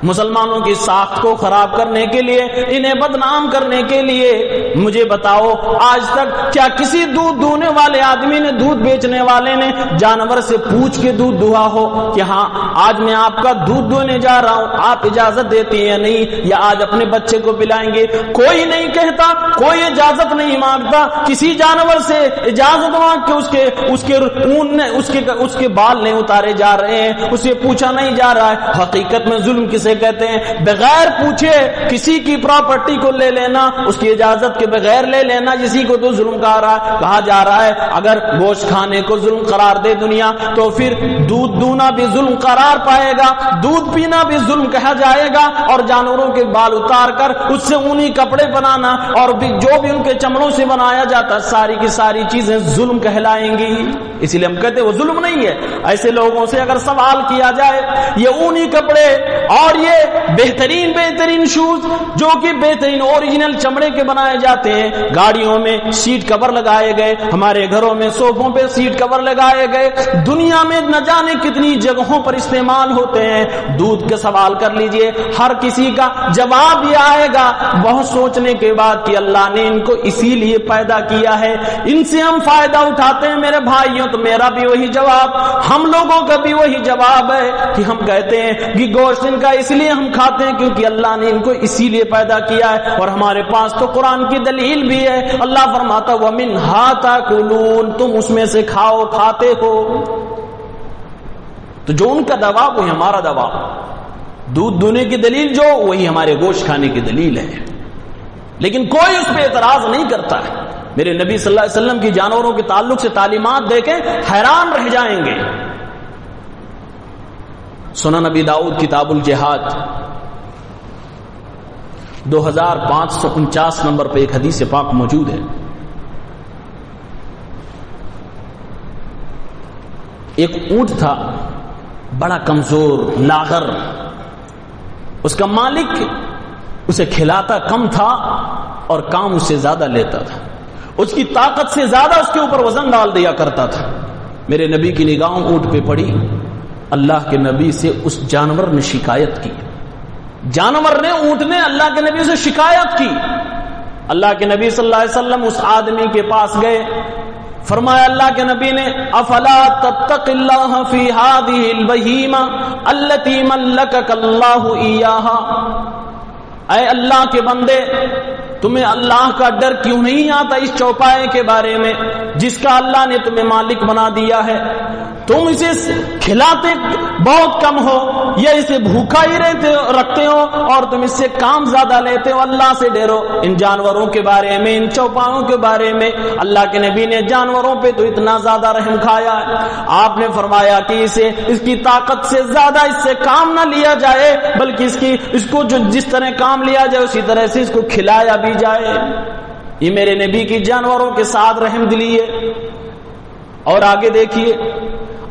مسلمانوں کی ساکھ کو خراب کرنے کے لیے، انہیں بدنام کرنے کے لیے. مجھے بتاؤ آج تک کیا کسی دودھ دونے والے آدمی نے، دودھ بیچنے والے نے جانور سے پوچھ کے دودھ دہا ہو کہ ہاں آج میں آپ کا دودھ دونے جا رہا ہوں، آپ اجازت دیتے ہیں نہیں، یا آج اپنے بچے کو پلائیں گے؟ کوئی نہیں کہتا، کوئی اجازت نہیں مانگتا. کسی جانور سے اجازت مانگ کے اس کے بال نہیں اتارے جا رہے ہیں، اسے پوچھا نہیں جا رہا ہے. حقیقت میں ظلم کسے کہتے ہیں؟ بغیر پوچھے کسی کی پراپرٹی کو لے لینا، اس کی اجازت کے بغیر لے لینا، جسی کو تو ظلم کہا جا رہا ہے. اگر گوشت کھانے کو ظلم قرار دے دنیا تو پھر دودھ دونا بھی ظلم قرار پائے گا، دودھ پینا بھی ظلم کہا جائے گا، اور جانوروں کے بال اتار کر اس سے اونی کپڑے بنانا اور بھی جو بھی ان کے چمڑوں سے بنایا جاتا، ساری کی ساری چیزیں ظلم کہلائیں گی. اسی لیے ہم کہتے ہیں وہ ظلم نہیں ہے. ایسے لوگوں سے اگر سوال کیا جائے، یہ اونی کپڑے اور یہ بہترین شوز جو کہ بہترین اوریجنل چمڑے کے بنائے جاتے ہیں، گاڑیوں میں سیٹ کور لگائے گئے، ہمارے گھروں میں صوفوں پہ سیٹ کور لگائے گئے، دنیا میں نہ جانے کتنی جگہوں پر استعمال ہوتے ہیں. دودھ کا سوال کر لیجئے، ہر کسی کا جواب یہ آئے گا بہت سوچنے کے بعد کہ اللہ نے ان کو اسی لیے پیدا کیا ہے، ان سے ہم فائدہ اٹھاتے ہیں میرے بھائیوں. تو میرا بھی وہی جواب، ہم لوگوں کا بھی وہی جواب ہے کہ ہم کہتے ہیں کہ گوشت ان کا اس لیے ہم کھاتے ہیں کیونکہ اللہ نے ان کو اسی لیے پیدا کیا ہے. اور ہمارے پاس تو قرآن کی دلیل بھی ہے. اللہ فرماتا وَمِنْهَا تَأْكُلُونَ، تم اس میں سے کھاؤ، کھاتے ہو. تو جو ان کا دوا وہی ہمارا دوا، دودھ دونے کی دلیل جو، وہی ہمارے گوشت کھانے کی دلیل ہے. لیکن کوئی اس پہ اعتراض نہیں کرتا ہے. میرے نبی صلی اللہ علیہ وسلم کی جانوروں کے تعلق سے تعلیمات دیکھیں حیران رہ جائیں گے. سنن نبی داؤد کتاب الجہاد 2549 نمبر پہ ایک حدیث پاک موجود ہے. ایک اونٹ تھا بڑا کمزور لاغر، اس کا مالک اسے کھلاتا کم تھا اور کام اس سے زیادہ لیتا تھا، اس کی طاقت سے زیادہ اس کے اوپر وزن ڈال دیا کرتا تھا. میرے نبی کی نگاہوں اونٹ پہ پڑی. اللہ کے نبی سے اس جانور نے شکایت کی. جانور نے، اونٹ نے اللہ کے نبی سے شکایت کی. اللہ کے نبی صلی اللہ علیہ وسلم اس آدمی کے پاس گئے. فرمایا اللہ کے نبی نے افلا تتق اللہ فی هذه البہیمہ التي ملکک اللہ ایاہا، اے اللہ کے بندے تمہیں اللہ کا ڈر کیوں نہیں آتا اس چوپائے کے بارے میں جس کا اللہ نے تمہیں مالک بنا دیا ہے؟ تم اسے کھلاتے بہت کم ہو یا اسے بھوکا ہی رکھتے ہو اور تم اس سے کام زیادہ لیتے ہو. اللہ سے ڈرو. ان جانوروں کے بارے میں، ان چوپاوں کے بارے میں اللہ کے نبی نے جانوروں پہ تو اتنا زیادہ رحم کھایا ہے. آپ نے فرمایا کہ اس کی طاقت سے زیادہ اس سے کام نہ لیا جائے، بلکہ اس کو جو جس طرح کام لیا جائے اسی طرح سے اس کو کھلایا بھی جائے. یہ میرے نبی کی جانوروں کے ساتھ رحم دلی ہے. اور آگے دیکھیے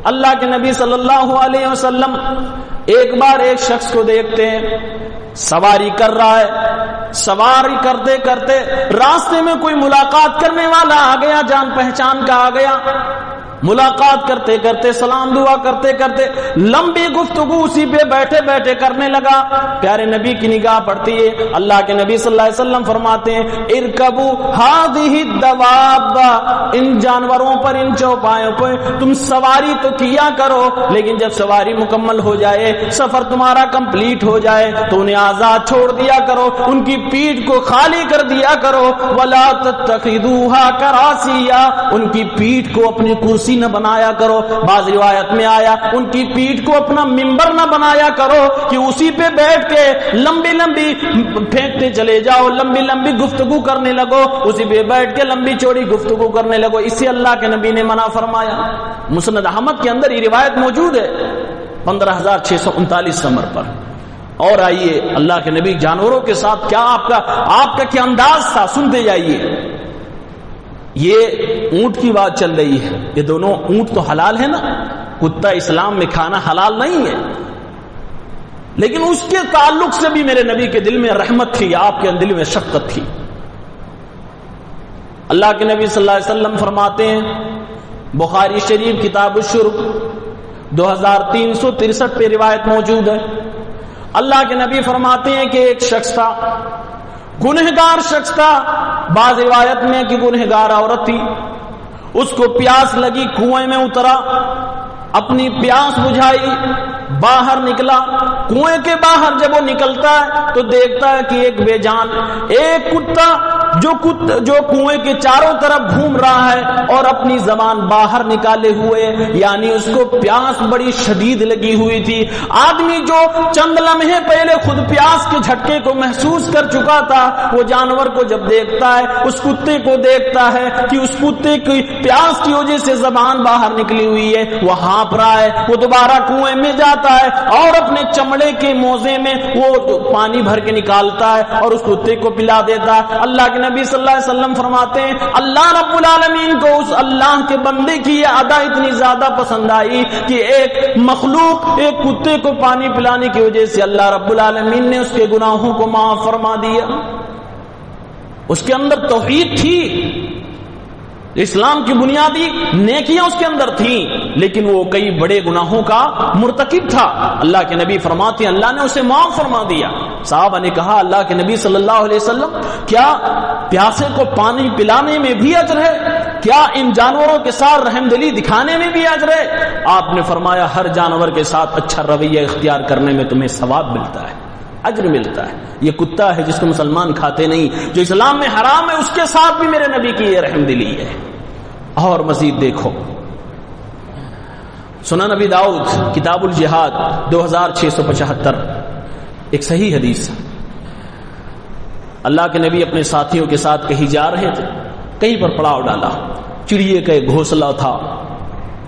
اللہ کے نبی صلی اللہ علیہ وسلم ایک بار ایک شخص کو دیکھتے ہیں سواری کر رہا ہے. سواری کرتے کرتے راستے میں کوئی ملاقات کرنے والا آ گیا، جان پہچان کا آ گیا. ملاقات کرتے کرتے، سلام دعا کرتے کرتے لمبی گفتگو اسی پہ بیٹھے بیٹھے کرنے لگا. پیارے نبی کی نگاہ پڑتی ہے. اللہ کے نبی صلی اللہ علیہ وسلم فرماتے ہیں ارکبوا هذه الدواب، ان جانوروں پر، ان چوپایوں پر تم سواری تو کیا کرو، لیکن جب سواری مکمل ہو جائے، سفر تمہارا کمپلیٹ ہو جائے تو انہیں آزاد چھوڑ دیا کرو، ان کی پیٹھ کو خالی کر دیا کرو. ولا تتخذوها کراسیا، ان کی پیٹھ کو اپنی کرسی نہ بنایا کرو. بعض روایت میں آیا ان کی پیٹھ کو اپنا منبر نہ بنایا کرو کہ اسی پہ بیٹھ کے لمبی لمبی پھینکتے چلے جاؤ، لمبی لمبی گفتگو کرنے لگو، اسی پہ بیٹھ کے لمبی چوڑی گفتگو کرنے لگو. اس سے اللہ کے نبی نے منع فرمایا. مسند احمد کے اندر یہ روایت موجود ہے 15639 نمبر پر. اور آئیے اللہ کے نبی جانوروں کے ساتھ کیا آپ کا کیا انداز تھا، سنتے جائیے. یہ اونٹ کی بات چل رہی ہے. یہ دونوں اونٹ تو حلال ہے نا، کتا اسلام میں کھانا حلال نہیں ہے، لیکن اس کے تعلق سے بھی میرے نبی کے دل میں رحمت تھی، آپ کے دل میں شفقت تھی. اللہ کے نبی صلی اللہ علیہ وسلم فرماتے ہیں بخاری شریف کتاب الشرب 2363 پہ روایت موجود ہے. اللہ کے نبی فرماتے ہیں کہ ایک شخص تھا، گنہگار شخص تھا. بعض روایت میں کہ گنہگار عورت تھی. اس کو پیاس لگی، کنویں میں اترا، اپنی پیاس بجھائی، باہر نکلا. کنویں کے باہر جب وہ نکلتا ہے تو دیکھتا ہے کہ ایک بے جان، ایک کتا جو کنویں کے چاروں طرف گھوم رہا ہے اور اپنی زبان باہر نکالے ہوئے، یعنی اس کو پیاس بڑی شدید لگی ہوئی تھی. آدمی جو چند لمحے پہلے خود پیاس کے جھٹکے کو محسوس کر چکا تھا، وہ جانور کو جب دیکھتا ہے، اس کتے کو دیکھتا ہے کہ اس کتے کی پیاس کی وجہ سے زبان باہر نکلی ہوئی ہے، وہ ہانپ رہا ہے. وہ دوبارہ کنویں میں جاتا ہے اور اپنے چمڑے کے موزے میں وہ پانی بھر کے نکالتا ہے اور اس کتے کو پلا دیتا ہے. اللہ کے نبی صلی اللہ علیہ وسلم فرماتے ہیں اللہ رب العالمین کو اس اللہ کے بندے کی یہ ادا اتنی زیادہ پسند آئی کہ ایک مخلوق ایک کتے کو پانی پلانے کی وجہ سے اللہ رب العالمین نے اس کے گناہوں کو معاف فرما دیا. اس کے اندر توحید تھی، اسلام کی بنیادی نیکیاں اس کے اندر تھیں، لیکن وہ کئی بڑے گناہوں کا مرتکب تھا. اللہ کے نبی فرماتے ہیں اللہ نے اسے معاف فرما دیا. صحابہ نے کہا اللہ کے نبی صلی اللہ علیہ وسلم کیا پیاسے کو پانی پلانے میں بھی اجر ہے؟ کیا ان جانوروں کے ساتھ رحم دلی دکھانے میں بھی اجر ہے؟ آپ نے فرمایا ہر جانور کے ساتھ اچھا رویہ اختیار کرنے میں تمہیں ثواب ملتا ہے، اجر ملتا ہے. یہ کتا ہے جس کو مسلمان کھاتے نہیں، جو اسلام میں حرام ہے، اس کے ساتھ بھی میرے نبی کی یہ رحم دلی ہے. اور مزید دیکھو سنن نبی داؤد کتاب الجہاد 2675 ایک صحیح حدیث. اللہ کے نبی اپنے ساتھیوں کے ساتھ کہیں جا رہے تھے، کہیں پر پڑاؤ ڈالا، چڑیے کا ایک گھونسلہ تھا،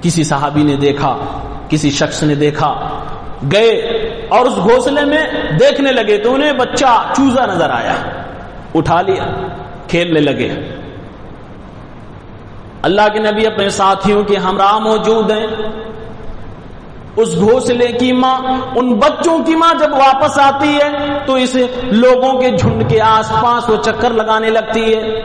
کسی صحابی نے دیکھا، کسی شخص نے دیکھا، گئے اور اس گھونسلے میں دیکھنے لگے تو انہیں بچہ چوزا نظر آیا، اٹھا لیا، کھیلنے لگے۔ اللہ کے نبی اپنے ساتھیوں کے ہمراہ موجود ہیں، اس گھونسلے کی ماں، ان بچوں کی ماں جب واپس آتی ہے تو اس لوگوں کے جھنڈ کے آس پاس وہ چکر لگانے لگتی ہے،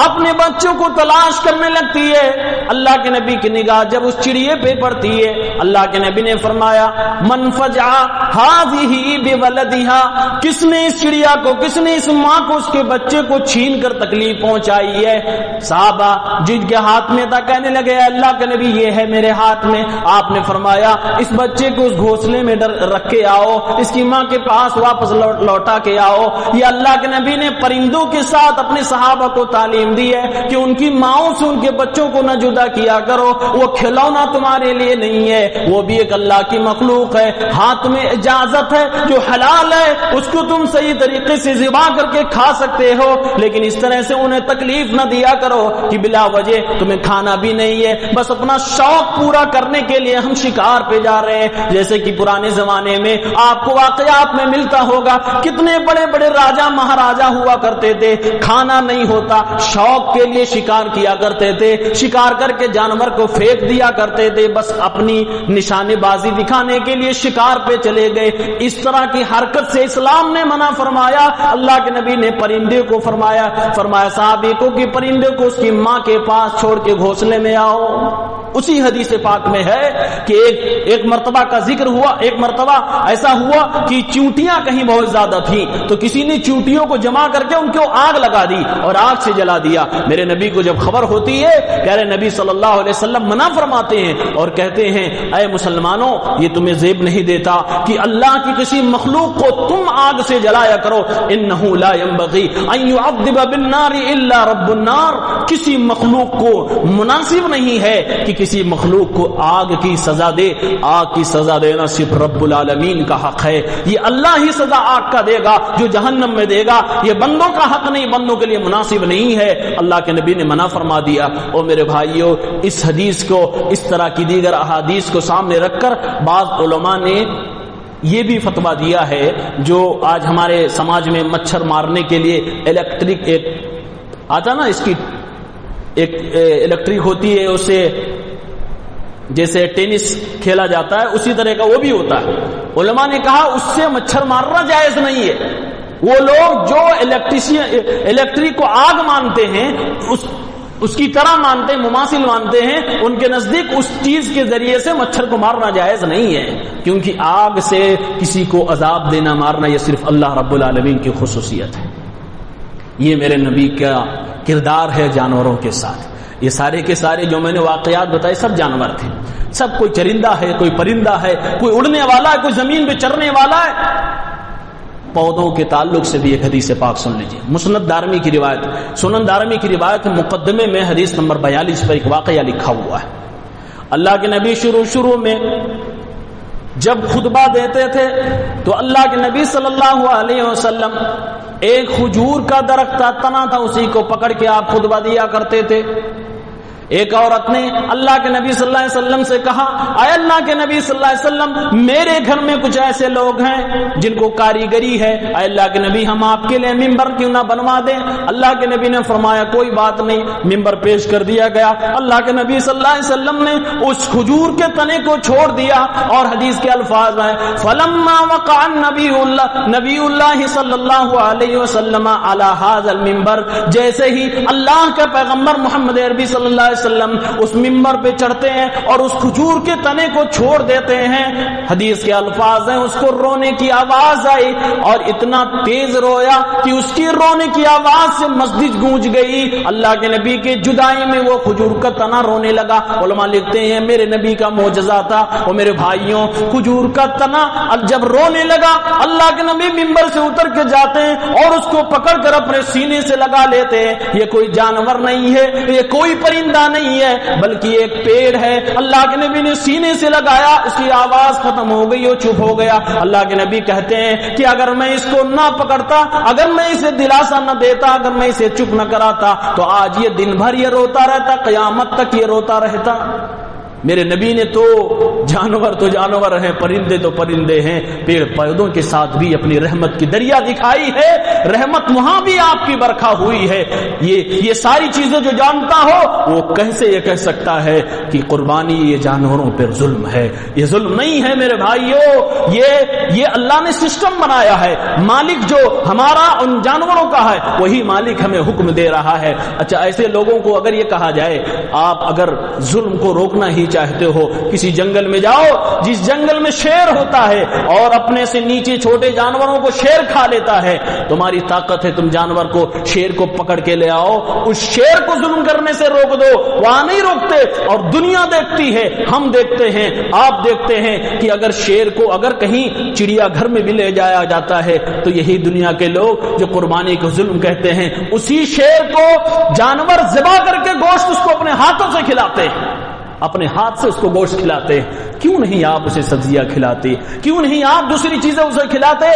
اپنے بچوں کو تلاش کرنے لگتی ہے۔ اللہ کے نبی کی نگاہ جب اس چڑیے پہ پڑتی ہے، اللہ کے نبی نے فرمایا من فجع هذه بولدها، کس نے اس چڑیا کو، کس نے اس ماں کو، اس کے بچے کو چھین کر تکلیف پہنچائی ہے؟ صحابہ جن کے ہاتھ میں تھا کہنے لگے اللہ کے نبی یہ ہے میرے ہاتھ میں۔ آپ نے فرمایا اس بچے کو اس گھونسلے میں رکھ کے آؤ، اس کی ماں کے پاس واپس لوٹا کے آؤ۔ یہ اللہ کے نبی نے پرندوں کے ساتھ اپنے صحابہ کو تعلیم دی ہے کہ ان کی ماؤں سے ان کے بچوں کو نہ جدا کیا کرو، وہ کھلونا تمہارے لیے نہیں ہے، وہ بھی ایک اللہ کی مخلوق ہے، ہاتھ میں اجازت ہے، جو حلال ہے اس کو تم صحیح طریقے سے ذبح کر کے کھا سکتے ہو، لیکن اس طرح سے انہیں تکلیف نہ دیا کرو کہ بلا وجہ تمہیں کھانا بھی نہیں ہے، بس اپنا شوق پورا کرنے کے لیے ہم شکار پہ جا رہے ہیں۔ جیسے کہ پرانے زمانے میں آپ کو واقعات میں ملتا ہوگا، کتنے بڑے بڑے راجا مہاراجا ہوا کرتے تھے، کھانا نہیں ہوتا، شوق کے لیے شکار کیا کرتے تھے، شکار کر کے جانور کو پھینک دیا کرتے تھے، بس اپنی نشانے بازی دکھانے کے لیے شکار پہ چلے گئے۔ اس طرح کی حرکت سے اسلام نے منع فرمایا۔ اللہ کے نبی نے پرندے کو فرمایا صحابی کو کہ پرندے کو اس کی ماں کے پاس چھوڑ کے گھونسلے میں آؤ۔ اسی حدیث پاک میں ہے کہ ایک مرتبہ کا ذکر ہوا، ایک مرتبہ ایسا ہوا کہ چونٹیاں کہیں بہت زیادہ تھیں تو کسی نے چونٹیوں کو جمع کر کے ان کو آگ لگا دی اور آگ سے جلا دیا۔ میرے نبی کو جب خبر ہوتی ہے، کہہ رہے نبی صلی اللہ علیہ وسلم منع فرماتے ہیں اور کہتے ہیں اے مسلمانوں یہ تمہیں زیب نہیں دیتا کہ اللہ کی کسی مخلوق کو تم آگ سے جلایا کرو، انہ لا ينبغي ان يعذب بالنار الا رب النار، کسی مخلوق کو مناسب نہیں ہے کہ کسی مخلوق کو آگ کی سزا دے، آگ کی سزا دینا صرف رب العالمین کا حق ہے، یہ اللہ ہی سزا آگ کا دے گا جو جہنم میں دے گا، یہ بندوں کا حق نہیں، بندوں کے لیے مناسب نہیں ہے۔ اللہ کے نبی نے منع فرما دیا۔ اور میرے بھائیوں اس حدیث کو، اس طرح کی دیگر احادیث کو سامنے رکھ کر بعض علماء نے یہ بھی فتویٰ دیا ہے، جو آج ہمارے سماج میں مچھر مارنے کے لیے الیکٹرک ایک آتا نا، اس کی ایک الیکٹرک ہوتی ہے، اسے جیسے ٹینس کھیلا جاتا ہے اسی طرح کا وہ بھی ہوتا ہے۔ علماء نے کہا اس سے مچھر مارنا جائز نہیں ہے۔ وہ لوگ جو الیکٹرک کو آگ مانتے ہیں اس کی طرح مانتے ہیں، مماثل مانتے ہیں، ان کے نزدیک اس چیز کے ذریعے سے مچھر کو مارنا جائز نہیں ہے، کیونکہ آگ سے کسی کو عذاب دینا، مارنا یہ صرف اللہ رب العالمین کی خصوصیت ہے۔ یہ میرے نبی کا کردار ہے جانوروں کے ساتھ۔ یہ سارے کے سارے جو میں نے واقعات بتائے سب جانور تھے، سب کوئی چرندہ ہے، کوئی پرندہ ہے، کوئی اڑنے والا ہے، کوئی زمین پہ چرنے والا ہے۔ پودوں کے تعلق سے بھی ایک حدیث پاک سن لیجیے، مسند دارمی کی روایت، سنن دارمی کی روایت مقدمے میں حدیث نمبر 42 پر ایک واقعہ لکھا ہوا ہے۔ اللہ کے نبی شروع میں جب خطبہ دیتے تھے تو اللہ کے نبی صلی اللہ علیہ وسلم ایک کھجور کا درخت کا تنا تھا، اسی کو پکڑ کے آپ خطبہ دیا کرتے تھے۔ ایک عورت نے اللہ کے نبی صلی اللہ علیہ وسلم سے کہا اے اللہ کے نبی صلی اللہ علیہ وسلم میرے گھر میں کچھ ایسے لوگ ہیں جن کو کاریگری ہے، اے اللہ کے نبی ہم آپ کے لیے ممبر کیوں نہ بنوا دیں؟ اللہ کے نبی نے فرمایا کوئی بات نہیں، ممبر پیش کر دیا گیا۔ اللہ کے نبی صلی اللہ علیہ وسلم نے اس کھجور کے تنے کو چھوڑ دیا اور حدیث کے الفاظ ہیں فلما وقع نبی اللہ صلی اللہ علیہ وسلم علی ھذا المنبر، جیسے ہی اللہ کا پیغمبر محمد عربی صلی اللہ علیہ وسلم اس ممبر پہ چڑھتے ہیں اور اس کھجور کے تنے کو چھوڑ دیتے ہیں، حدیث کے الفاظ ہیں اس کو رونے کی آواز آئی اور اتنا تیز رویا کہ اس کی رونے کی آواز سے مسجد گونج گئی۔ اللہ کے نبی کے جدائی میں وہ کھجور کا تنا رونے لگا۔ علماء لکھتے ہیں میرے نبی کا معجزہ تھا۔ اور میرے بھائیوں کھجور کا تنا جب رونے لگا اللہ کے نبی ممبر سے اتر کے جاتے ہیں اور اس کو پکڑ کر اپنے سینے سے لگا لیتے ہیں۔ یہ کوئی جانور نہیں ہے، یہ کوئی پرندہ دریا نہیں ہے بلکہ ایک پیڑ ہے. اللہ کے نبی نے سینے سے لگایا, اس کی آواز ختم ہو گئی اور چپ ہو گیا. اللہ کے نبی کہتے ہیں کہ اگر میں اس کو نہ پکڑتا, اگر میں اسے دلاسا نہ دیتا, اگر میں اسے چپ نہ کراتا تو آج یہ دن بھر یہ روتا رہتا, قیامت تک یہ روتا رہتا. میرے نبی نے تو جانور ہیں, پرندے تو پرندے ہیں, پیڑ پودوں کے ساتھ بھی اپنی رحمت کی دریا دکھائی ہے. رحمت وہاں بھی آپ کی برکھا ہوئی ہے. یہ ساری چیزیں جو جانتا ہو وہ کیسے یہ کہہ سکتا ہے کہ قربانی یہ جانوروں پر ظلم ہے؟ یہ ظلم نہیں ہے میرے بھائیو, یہ اللہ نے سسٹم بنایا ہے. مالک جو ہمارا ان جانوروں کا ہے وہی مالک ہمیں حکم دے رہا ہے. اچھا, ایسے لوگوں کو اگر یہ کہا جائے آپ اگر ظلم کو روکنا ہی چاہتے ہو, کسی جنگل میں جاؤ جس جنگل میں شیر ہوتا ہے اور اپنے سے نیچے چھوٹے جانوروں کو شیر کھا لیتا ہے, تمہاری طاقت ہے تم جانور کو, شیر کو پکڑ کے لے آؤ, اس شیر کو ظلم کرنے سے روک دو. وہاں نہیں روکتے. اور دنیا دیکھتی ہے, ہم دیکھتے ہیں, آپ دیکھتے ہیں کہ اگر شیر کو اگر کہیں چڑیا گھر میں بھی لے جایا جاتا ہے تو یہی دنیا کے لوگ جو قربانی کو ظلم کہتے ہیں اسی شیر کو جانور ذبح کر کے گوشت اس کو اپنے ہاتھوں سے کھلاتے ہیں, اپنے ہاتھ سے اس کو گوشت کھلاتے. کیوں نہیں آپ اسے سبزیاں کھلاتے؟ کیوں نہیں آپ دوسری چیزیں اسے کھلاتے؟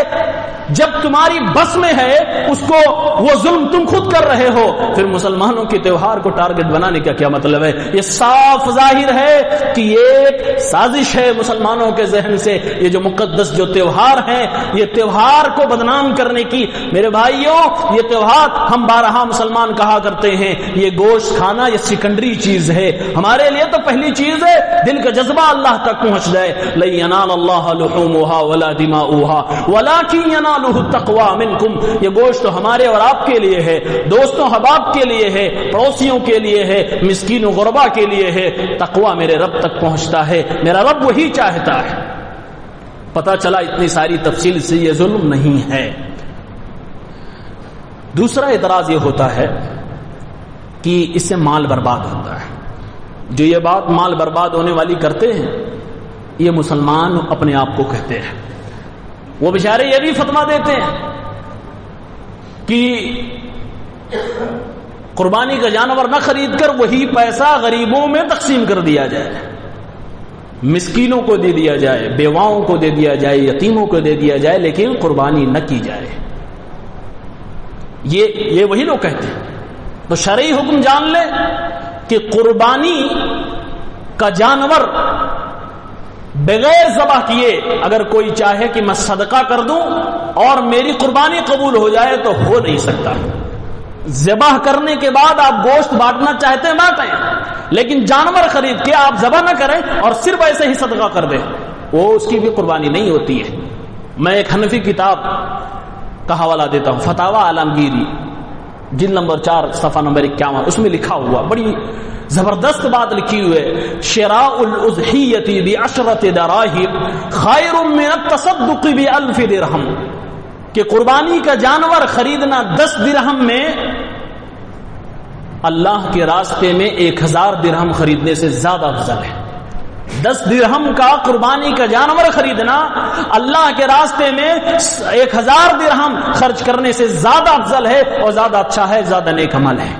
جب تمہاری بس میں ہے اس کو, وہ ظلم تم خود کر رہے ہو. پھر مسلمانوں کے تہوار کو ٹارگٹ بنانے کا کیا مطلب ہے؟ یہ صاف ظاہر ہے کہ یہ سازش ہے مسلمانوں کے ذہن سے. یہ جو مقدس جو تہوار ہیں, یہ تہوار کو بدنام کرنے کی. میرے بھائیوں, یہ تہوار ہم بارہا مسلمان کہا کرتے ہیں یہ گوشت کھانا یہ سیکنڈری چیز ہے. ہمارے لیے تو پہلی چیز ہے دل کا جذبہ اللہ تک پہنچ جائے. لن ينال الله لحومها ولا دماؤها ولكن يناله التقوى منكم. یہ گوشت تو ہمارے اور آپ کے لیے ہے, دوستوں احباب کے لیے ہے, پڑوسیوں کے لیے ہے, مسکین و غربا کے لیے ہے. تقوی میرے رب تک پہنچتا ہے, میرا رب وہی چاہتا ہے. پتہ چلا اتنی ساری تفصیل سے یہ ظلم نہیں ہے. دوسرا اعتراض یہ ہوتا ہے کہ اس سے مال برباد ہوتا ہے. جو یہ بات مال برباد ہونے والی کرتے ہیں یہ مسلمان اپنے آپ کو کہتے ہیں. وہ بیچارے یہ بھی فتویٰ دیتے ہیں کہ قربانی کا جانور نہ خرید کر وہی پیسہ غریبوں میں تقسیم کر دیا جائے, مسکینوں کو دے دیا جائے, بیواؤں کو دے دیا جائے, یتیموں کو دے دیا جائے, لیکن قربانی نہ کی جائے. یہ وہی لوگ کہتے ہیں. تو شرعی حکم جان لے کہ قربانی کا جانور بغیر ذبح کیے اگر کوئی چاہے کہ میں صدقہ کر دوں اور میری قربانی قبول ہو جائے تو ہو نہیں سکتا. ذبح کرنے کے بعد آپ گوشت بانٹنا چاہتے ہیں بانٹیں, لیکن جانور خرید کے آپ ذبح نہ کریں اور صرف ایسے ہی صدقہ کر دیں, وہ اس کی بھی قربانی نہیں ہوتی ہے. میں ایک حنفی کتاب کا حوالہ دیتا ہوں, فتاوی عالمگیری, جلد نمبر 4 صفحہ نمبر 51, اس میں لکھا ہوا بڑی زبردست بات لکھی ہوئے, شراء الاضحیۃ ب10 دراہم خیر من التصدق ب1000 درہم. کہ قربانی کا جانور خریدنا 10 درہم میں اللہ کے راستے میں 1000 درہم خریدنے سے زیادہ افضل ہے. 10 درہم کا قربانی کا جانور خریدنا اللہ کے راستے میں 1000 درہم خرچ کرنے سے زیادہ افضل ہے اور زیادہ اچھا ہے, زیادہ نیک عمل ہے.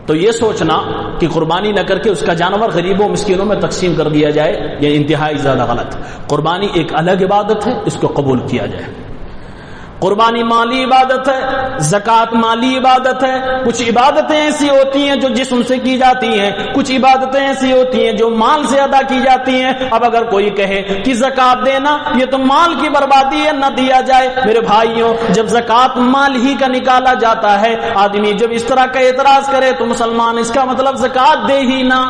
تو یہ سوچنا کہ قربانی نہ کر کے اس کا جانور غریبوں مسکینوں میں تقسیم کر دیا جائے یہ انتہائی زیادہ غلط. قربانی ایک الگ عبادت ہے, اس کو قبول کیا جائے. قربانی مالی عبادت ہے, زکوٰۃ مالی عبادت ہے. کچھ عبادتیں ایسی ہوتی ہیں جو جسم سے کی جاتی ہیں, کچھ عبادتیں ایسی ہوتی ہیں جو مال سے ادا کی جاتی ہیں. اب اگر کوئی کہے کہ زکوٰۃ دینا یہ تو مال کی بربادی ہے, نہ دیا جائے. میرے بھائیوں, جب زکوٰۃ مال ہی کا نکالا جاتا ہے, آدمی جب اس طرح کا اعتراض کرے تو مسلمان اس کا مطلب زکوٰۃ دے ہی نہ.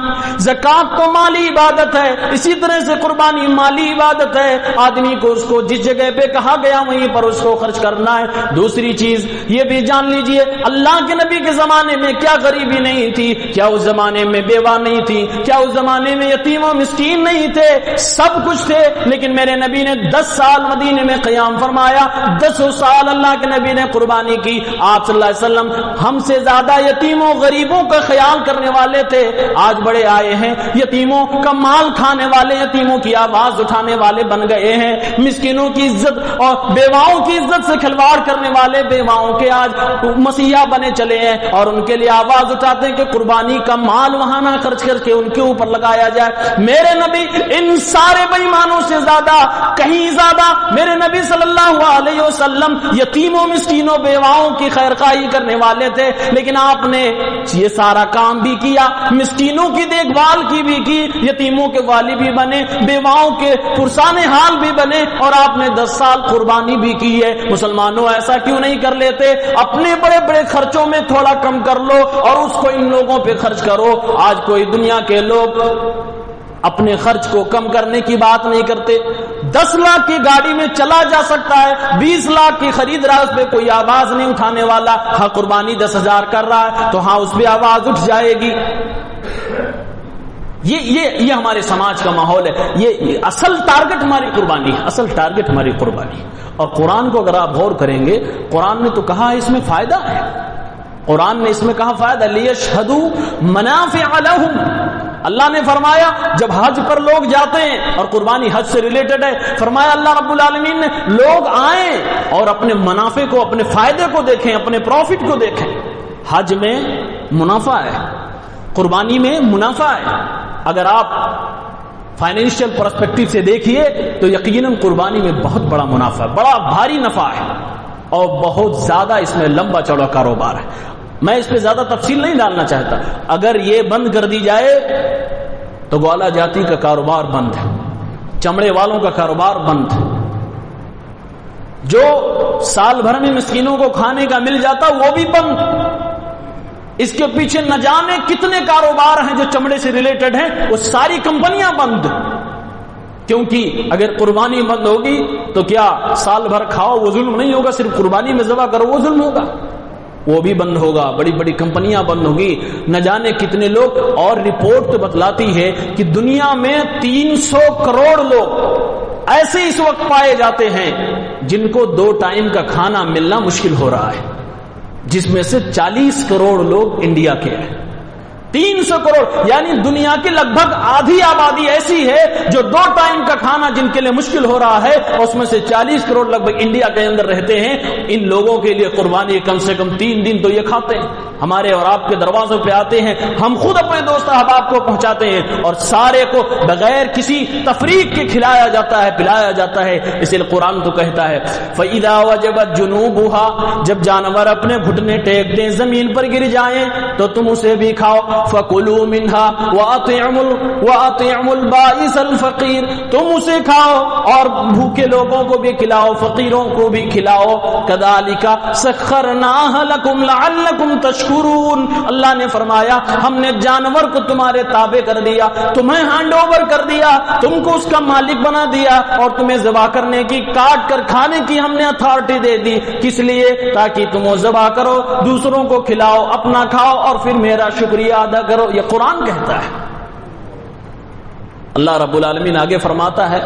زکوٰۃ تو مالی عبادت ہے, اسی طرح سے قربانی مالی عبادت ہے. آدمی کو اس کو جس جگہ پہ کہا گیا وہیں پر اس کو خرچ کرنا ہے. دوسری چیز یہ بھی جان لیجئے, اللہ کے نبی کے زمانے میں کیا غریبی نہیں تھی؟ کیا اس زمانے میں بیوہ نہیں تھی؟ کیا اس زمانے میں یتیم و مسکین نہیں تھے؟ سب کچھ تھے. لیکن میرے نبی نے 10 سال مدینے میں قیام فرمایا, 10 سال اللہ کے نبی نے قربانی کی. آپ صلی اللہ علیہ وسلم ہم سے زیادہ یتیموں غریبوں کا خیال کرنے والے تھے. آج بڑے آئے ہیں, یتیموں کا مال کھانے والے, یتیموں کی آواز اٹھانے والے بن گئے ہیں. مسکینوں کی عزت اور بیواؤں کی عزت سے کھلواڑ کرنے والے بیواؤں کے آج مسیحا بنے چلے ہیں اور ان کے لیے آواز اٹھاتے ہیں کہ قربانی کا مال وہاں نہ خرچ کر کے ان کے اوپر لگایا جائے۔ میرے نبی ان سارے بے ایمانوں سے زیادہ، کہیں زیادہ میرے نبی صلی اللہ علیہ وسلم یتیموں مسکینوں بیواؤں کی خیرخواہی کرنے والے تھے، لیکن آپ نے یہ سارا کام بھی کیا، مسکینوں کی دیکھ بھال کی بھی کی، یتیموں کے والی بھی بنے، بیواؤں کے پرسان حال بھی بنے، اور آپ نے 10 سال قربانی بھی کی ہے۔ مسلمانوں ایسا کیوں نہیں کر لیتے؟ اپنے بڑے بڑے خرچوں میں تھوڑا کم کر لو اور اس کو ان لوگوں پہ خرچ کرو۔ آج کوئی دنیا کے لوگ اپنے خرچ کو کم کرنے کی بات نہیں کرتے۔ 10 لاکھ کی گاڑی میں چلا جا سکتا ہے، 20 لاکھ کی خرید رہا ہے، اس پہ کوئی آواز نہیں اٹھانے والا۔ ہاں قربانی 10,000 کر رہا ہے تو ہاں اس پہ آواز اٹھ جائے گی۔ یہ ہمارے سماج کا ماحول ہے۔ یہ اصل ٹارگٹ ہماری قربانی ہے، اصل ٹارگٹ ہماری قربانی۔ اور قرآن کو اگر آپ غور کریں گے، قرآن نے تو کہا اس میں فائدہ ہے، قرآن نے اس میں کہا فائدہ، لیشہدوا منافع لہم۔ اللہ نے فرمایا جب حج پر لوگ جاتے ہیں، اور قربانی حج سے ریلیٹڈ ہے، فرمایا اللہ رب العالمین نے لوگ آئیں اور اپنے منافع کو، اپنے فائدے کو دیکھیں، اپنے پروفٹ کو دیکھیں۔ حج میں منافع ہے، قربانی میں منافع ہے۔ اگر آپ فائنینشیل پرسپیکٹو سے دیکھیے تو یقیناً قربانی میں بہت بڑا منافع ہے، بڑا بھاری نفع ہے، اور بہت زیادہ اس میں لمبا چوڑا کاروبار ہے۔ میں اس پہ زیادہ تفصیل نہیں ڈالنا چاہتا۔ اگر یہ بند کر دی جائے تو گوالا جاتی کا کاروبار بند ہے، چمڑے والوں کا کاروبار بند ہے، جو سال بھر میں مسکینوں کو کھانے کا مل جاتا وہ بھی بند۔ اس کے پیچھے نہ جانے کتنے کاروبار ہیں جو چمڑے سے ریلیٹڈ ہیں، وہ ساری کمپنیاں بند۔ کیونکہ اگر قربانی بند ہوگی تو کیا سال بھر کھاؤ وہ ظلم نہیں ہوگا، صرف قربانی میں ذبح کرو وہ ظلم ہوگا، وہ بھی بند ہوگا، بڑی بڑی کمپنیاں بند ہوگی، نہ جانے کتنے لوگ۔ اور رپورٹ تو بتلاتی ہے کہ دنیا میں 300 کروڑ لوگ ایسے اس وقت پائے جاتے ہیں جن کو 2 ٹائم کا کھانا ملنا مشکل ہو رہا ہے، جس میں سے 40 کروڑ لوگ انڈیا کے ہیں۔ 300 کروڑ یعنی دنیا کی لگ بھگ آدھی آبادی ایسی ہے جو 2 ٹائم کا کھانا جن کے لیے مشکل ہو رہا ہے، اور اس میں سے 40 کروڑ لگ بھگ انڈیا کے اندر رہتے ہیں۔ ان لوگوں کے لیے قربانی کم سے کم 3 دن تو یہ کھاتے ہیں، ہمارے اور آپ کے دروازوں پہ آتے ہیں، ہم خود اپنے دوست احباب کو پہنچاتے ہیں، اور سارے کو بغیر کسی تفریق کے کھلایا جاتا ہے، پلایا جاتا ہے۔ اس لیے قرآن تو کہتا ہے فَإِذَا وَجَبَتْ جُنُوبُهَا، جب جانور اپنے گھٹنے ٹیک دیں، زمین پر گر جائیں، تو تم اسے بھی کھاؤ۔ فَكُلُوا مِنْهَا وَأَطِعْمُوا الْبَائِسَ الْفَقِيرَ، تم اسے کھاؤ اور بھوکے لوگوں کو بھی کھلاؤ، فقیروں کو بھی کھلاؤ۔ كَذَلِكَ سَخَّرْنَاهَا لَكُمْ لَعَلَّكُمْ تَشْكُرُونَ، اللہ نے فرمایا ہم نے جانور کو تمہارے تابع کر دیا، تمہیں ہینڈ اوور کر دیا، تم کو اس کا مالک بنا دیا، اور تمہیں ذبح کرنے کی، کاٹ کر کھانے کی ہم نے اتھارٹی دے دی۔ کس لیے؟ تاکہ تم وہ ذبح کرو، دوسروں کو کھلاؤ، اپنا کھاؤ، اور پھر میرا شکریہ ادا کرو۔ یہ قرآن کہتا ہے۔ اللہ رب العالمین آگے فرماتا ہے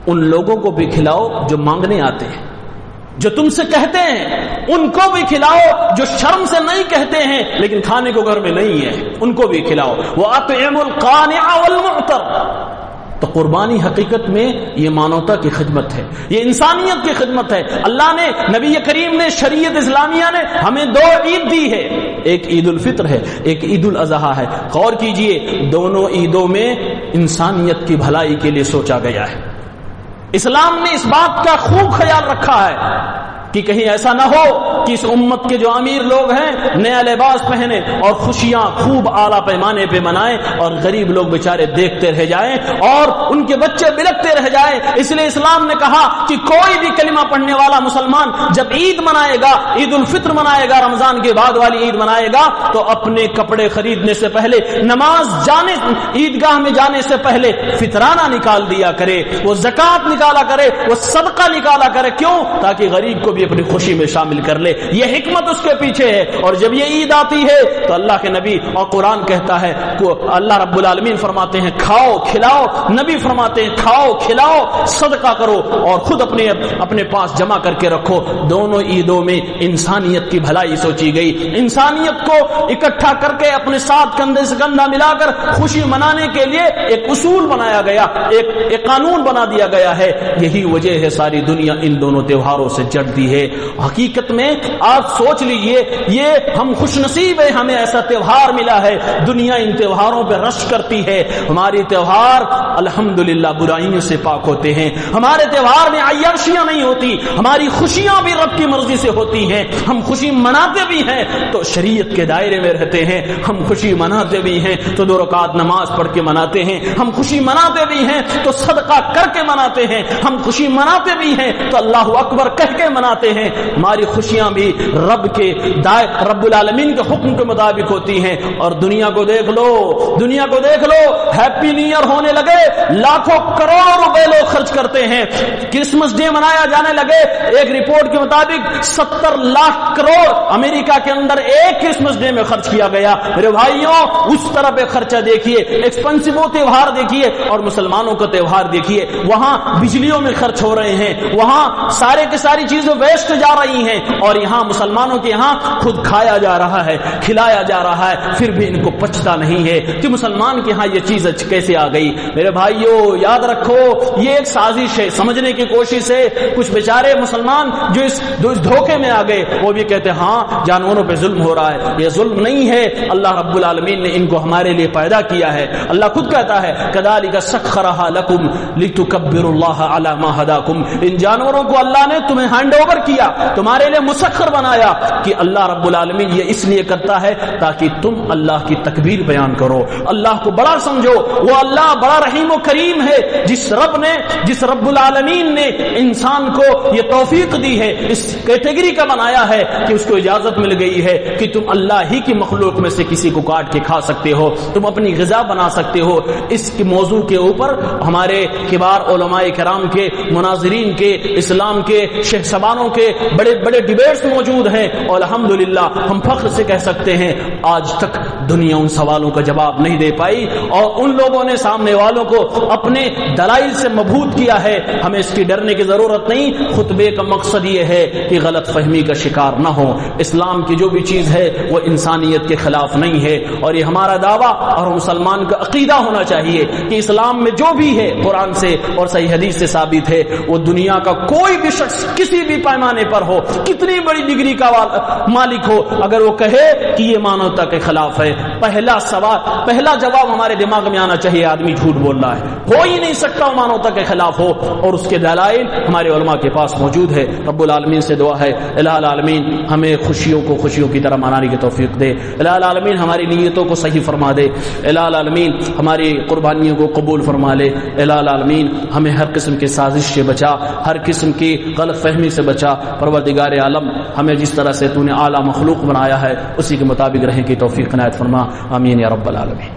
ان لوگوں کو بھی کھلاؤ جو مانگنے آتے ہیں، جو تم سے کہتے ہیں ان کو بھی کھلاؤ، جو شرم سے نہیں کہتے ہیں لیکن کھانے کو گھر میں نہیں ہے ان کو بھی کھلاؤ۔ وَأَطْعِمُوا الْقَانِعَ وَالْمُعْتَرَ، تو قربانی حقیقت میں یہ مانوتا کی خدمت ہے، یہ انسانیت کی خدمت ہے۔ اللہ نے، نبی کریم نے، شریعت اسلامیہ نے ہمیں 2 عید دی ہے، ایک عید الفطر ہے، ایک عید الاضحیٰ ہے۔ غور کیجئے دونوں عیدوں میں انسانیت کی بھلائی کے لیے سوچا گیا ہے۔ اسلام نے اس بات کا خوب خیال رکھا ہے کہ کہیں ایسا نہ ہو کہ اس امت کے جو امیر لوگ ہیں نیا لباس پہنے اور خوشیاں خوب اعلیٰ پیمانے پہ منائیں، اور غریب لوگ بیچارے دیکھتے رہ جائیں اور ان کے بچے بلکتے رہ جائیں۔ اس لیے اسلام نے کہا کہ کوئی بھی کلمہ پڑھنے والا مسلمان جب عید منائے گا، عید الفطر منائے گا، رمضان کے بعد والی عید منائے گا، تو اپنے کپڑے خریدنے سے پہلے، نماز جانے، عیدگاہ میں جانے سے پہلے فطرانہ نکال دیا کرے، وہ زکوٰۃ نکالا کرے، وہ صدقہ نکالا کرے۔ کیوں؟ تاکہ غریب کو بھی اپنی خوشی میں شامل کر لے۔ یہ حکمت اس کے پیچھے ہے. اور جب یہ عید آتی ہے تو اللہ کے نبی اور قرآن کہتا ہے, اللہ رب العالمین فرماتے ہیں کھاؤ کھلاؤ, نبی فرماتے ہیں کھاؤ کھلاؤ صدقہ کرو اور خود اپنے پاس جمع کر کے رکھو. دونوں عیدوں میں انسانیت کی بھلائی سوچی گئی, انسانیت کو اکٹھا کر کے اپنے ساتھ کندھے سے کندھا ملا کر خوشی منانے کے لیے ایک اصول بنایا گیا, ایک قانون بنا دیا گیا ہے. یہی وجہ ہے ساری دنیا ان دونوں تہواروں سے جڑتی ہے. حقیقت میں آپ سوچ لیجئے, یہ ہم خوش نصیب ہیں, ہمیں ایسا تہوار ملا ہے. دنیا ان تہواروں پہ رش کرتی ہے. ہماری تہوار الحمدللہ برائیوں سے پاک ہوتے ہیں. ہمارے تہوار میں عیاشیاں نہیں ہوتی, ہماری خوشیاں بھی رب کی مرضی سے ہوتی ہیں. ہم خوشی مناتے بھی ہیں تو شریعت کے دائرے میں رہتے ہیں, ہم خوشی مناتے بھی ہیں تو 2 رکعت نماز پڑھ کے مناتے ہیں, ہم خوشی مناتے بھی ہیں تو صدقہ کر کے مناتے ہیں, ہم خوشی مناتے بھی ہیں تو اللہ اکبر کہہ کے مناتے ہیں. ہماری خوشیاں بھی رب العالمین کے حکم کے مطابق ہوتی ہیں. اور دنیا کو دیکھ لو, دنیا کو دیکھ لو, ہیپی نیو ایئر ہونے لگے لاکھوں کروڑوں روپے لوگ خرچ کرتے ہیں. کرسمس ڈے منایا جانے لگے, ایک رپورٹ کے مطابق 70 لاکھ کروڑ امریکہ کے اندر ایک کرسمس ڈے میں خرچ کیا گیا. میرے بھائیوں اس طرح پہ خرچہ دیکھیے, ایکسپینسو تہوار دیکھیے اور مسلمانوں کا تہوار دیکھیے. وہاں بجلیوں میں خرچ ہو رہے ہیں, وہاں سارے کی ساری چیزیں ویسٹ جا رہی ہیں, اور یہاں مسلمانوں کے یہاں خود کھایا جا رہا ہے, کھلایا جا رہا ہے, پھر بھی ان کو پچتا نہیں ہے کہ مسلمان کے ہاں یہ چیز کیسے آ گئی. میرے بھائیوں یاد رکھو یہ ایک سازش ہے, سمجھنے کی کوشش ہے. کچھ بیچارے مسلمان جو اس دھوکے میں آ گئے وہ بھی کہتے ہیں ہاں جانوروں پہ ظلم ہو رہا ہے. یہ ظلم نہیں ہے, اللہ رب العالمین نے ان کو ہمارے لیے پیدا کیا ہے. اللہ خود کہتا ہے کذالک سخرھا لکم لتکبروا اللہ علی ما ہداکم. ان جانوروں کو اللہ نے تمہیں ہینڈ اوور کیا, تمہارے لیے مسخر بنایا کہ اللہ رب العالمین یہ اس لیے کرتا ہے تاکہ تم اللہ کی تکبیر بیان کرو, اللہ کو بڑا سمجھو. وہ اللہ بڑا رحیم و کریم ہے, جس رب العالمین نے انسان کو یہ توفیق دی ہے, اس کیٹیگری کا بنایا ہے کہ اس کو اجازت مل گئی ہے کہ تم اللہ ہی کی مخلوق میں سے کسی کو کاٹ کے کھا سکتے ہو, تم اپنی غذا بنا سکتے ہو. اس کے موضوع کے اوپر ہمارے کبار علماء کرام کے, مناظرین کے, اسلام کے شیخ سبانوں کے بڑے بڑے ڈیبیٹس موجود ہیں, اور الحمدللہ ہم فخر سے کہہ سکتے ہیں آج تک دنیا ان سوالوں کا جواب نہیں دے پائی, اور ان لوگوں نے سامنے والوں کو اپنے دلائل سے مبہوت کیا ہے. ہمیں اس کی ڈرنے کی ضرورت نہیں. خطبے کا مقصد یہ ہے کہ غلط فہمی کا شکار نہ ہو. اسلام کی جو بھی چیز ہے وہ انسانیت کے خلاف نہیں ہے, اور یہ ہمارا دعویٰ اور مسلمان کا عقیدہ ہونا چاہیے کہ اسلام میں جو بھی ہے قرآن سے اور صحیح حدیث سے ثابت ہے. وہ دنیا کا کوئی بھی شخص کسی بھی پیمانے پر ہو, کتنی بڑی ڈگری کا مالک ہو, اگر وہ کہے کہ یہ مانوتا کے خلاف ہے, پہلا جواب ہمارے دماغ میں آنا چاہیے آدمی جھوٹ بول رہا ہے, ہو ہی نہیں سکتا وہ مانوتا کے خلاف ہو, اور اس کے دلائل ہمارے علماء کے پاس موجود ہے. رب العالمین سے دعا ہے الہ العالمین ہمیں خوشیوں کو خوشیوں کی طرح منانے کی توفیق دے. الہ العالمین ہماری نیتوں کو صحیح فرما دے. الہ العالمین ہماری قربانیوں کو قبول فرما لے. الہ العالمین ہمیں ہر قسم کی سازش سے بچا, ہر قسم کی غلط فہمی سے بچا. پروردگار عالم ہمیں جس طرح سے تو نے اعلیٰ مخلوق بنایا ہے اسی کے مطابق رہنے کی توفیق عنایت فرما. آمین یا رب العالمین.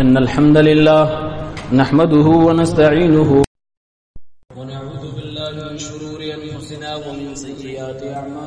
ان الحمد لله نحمده ونستعينه ونعوذ بالله من شرور انفسنا ومن سيئات اعمالنا.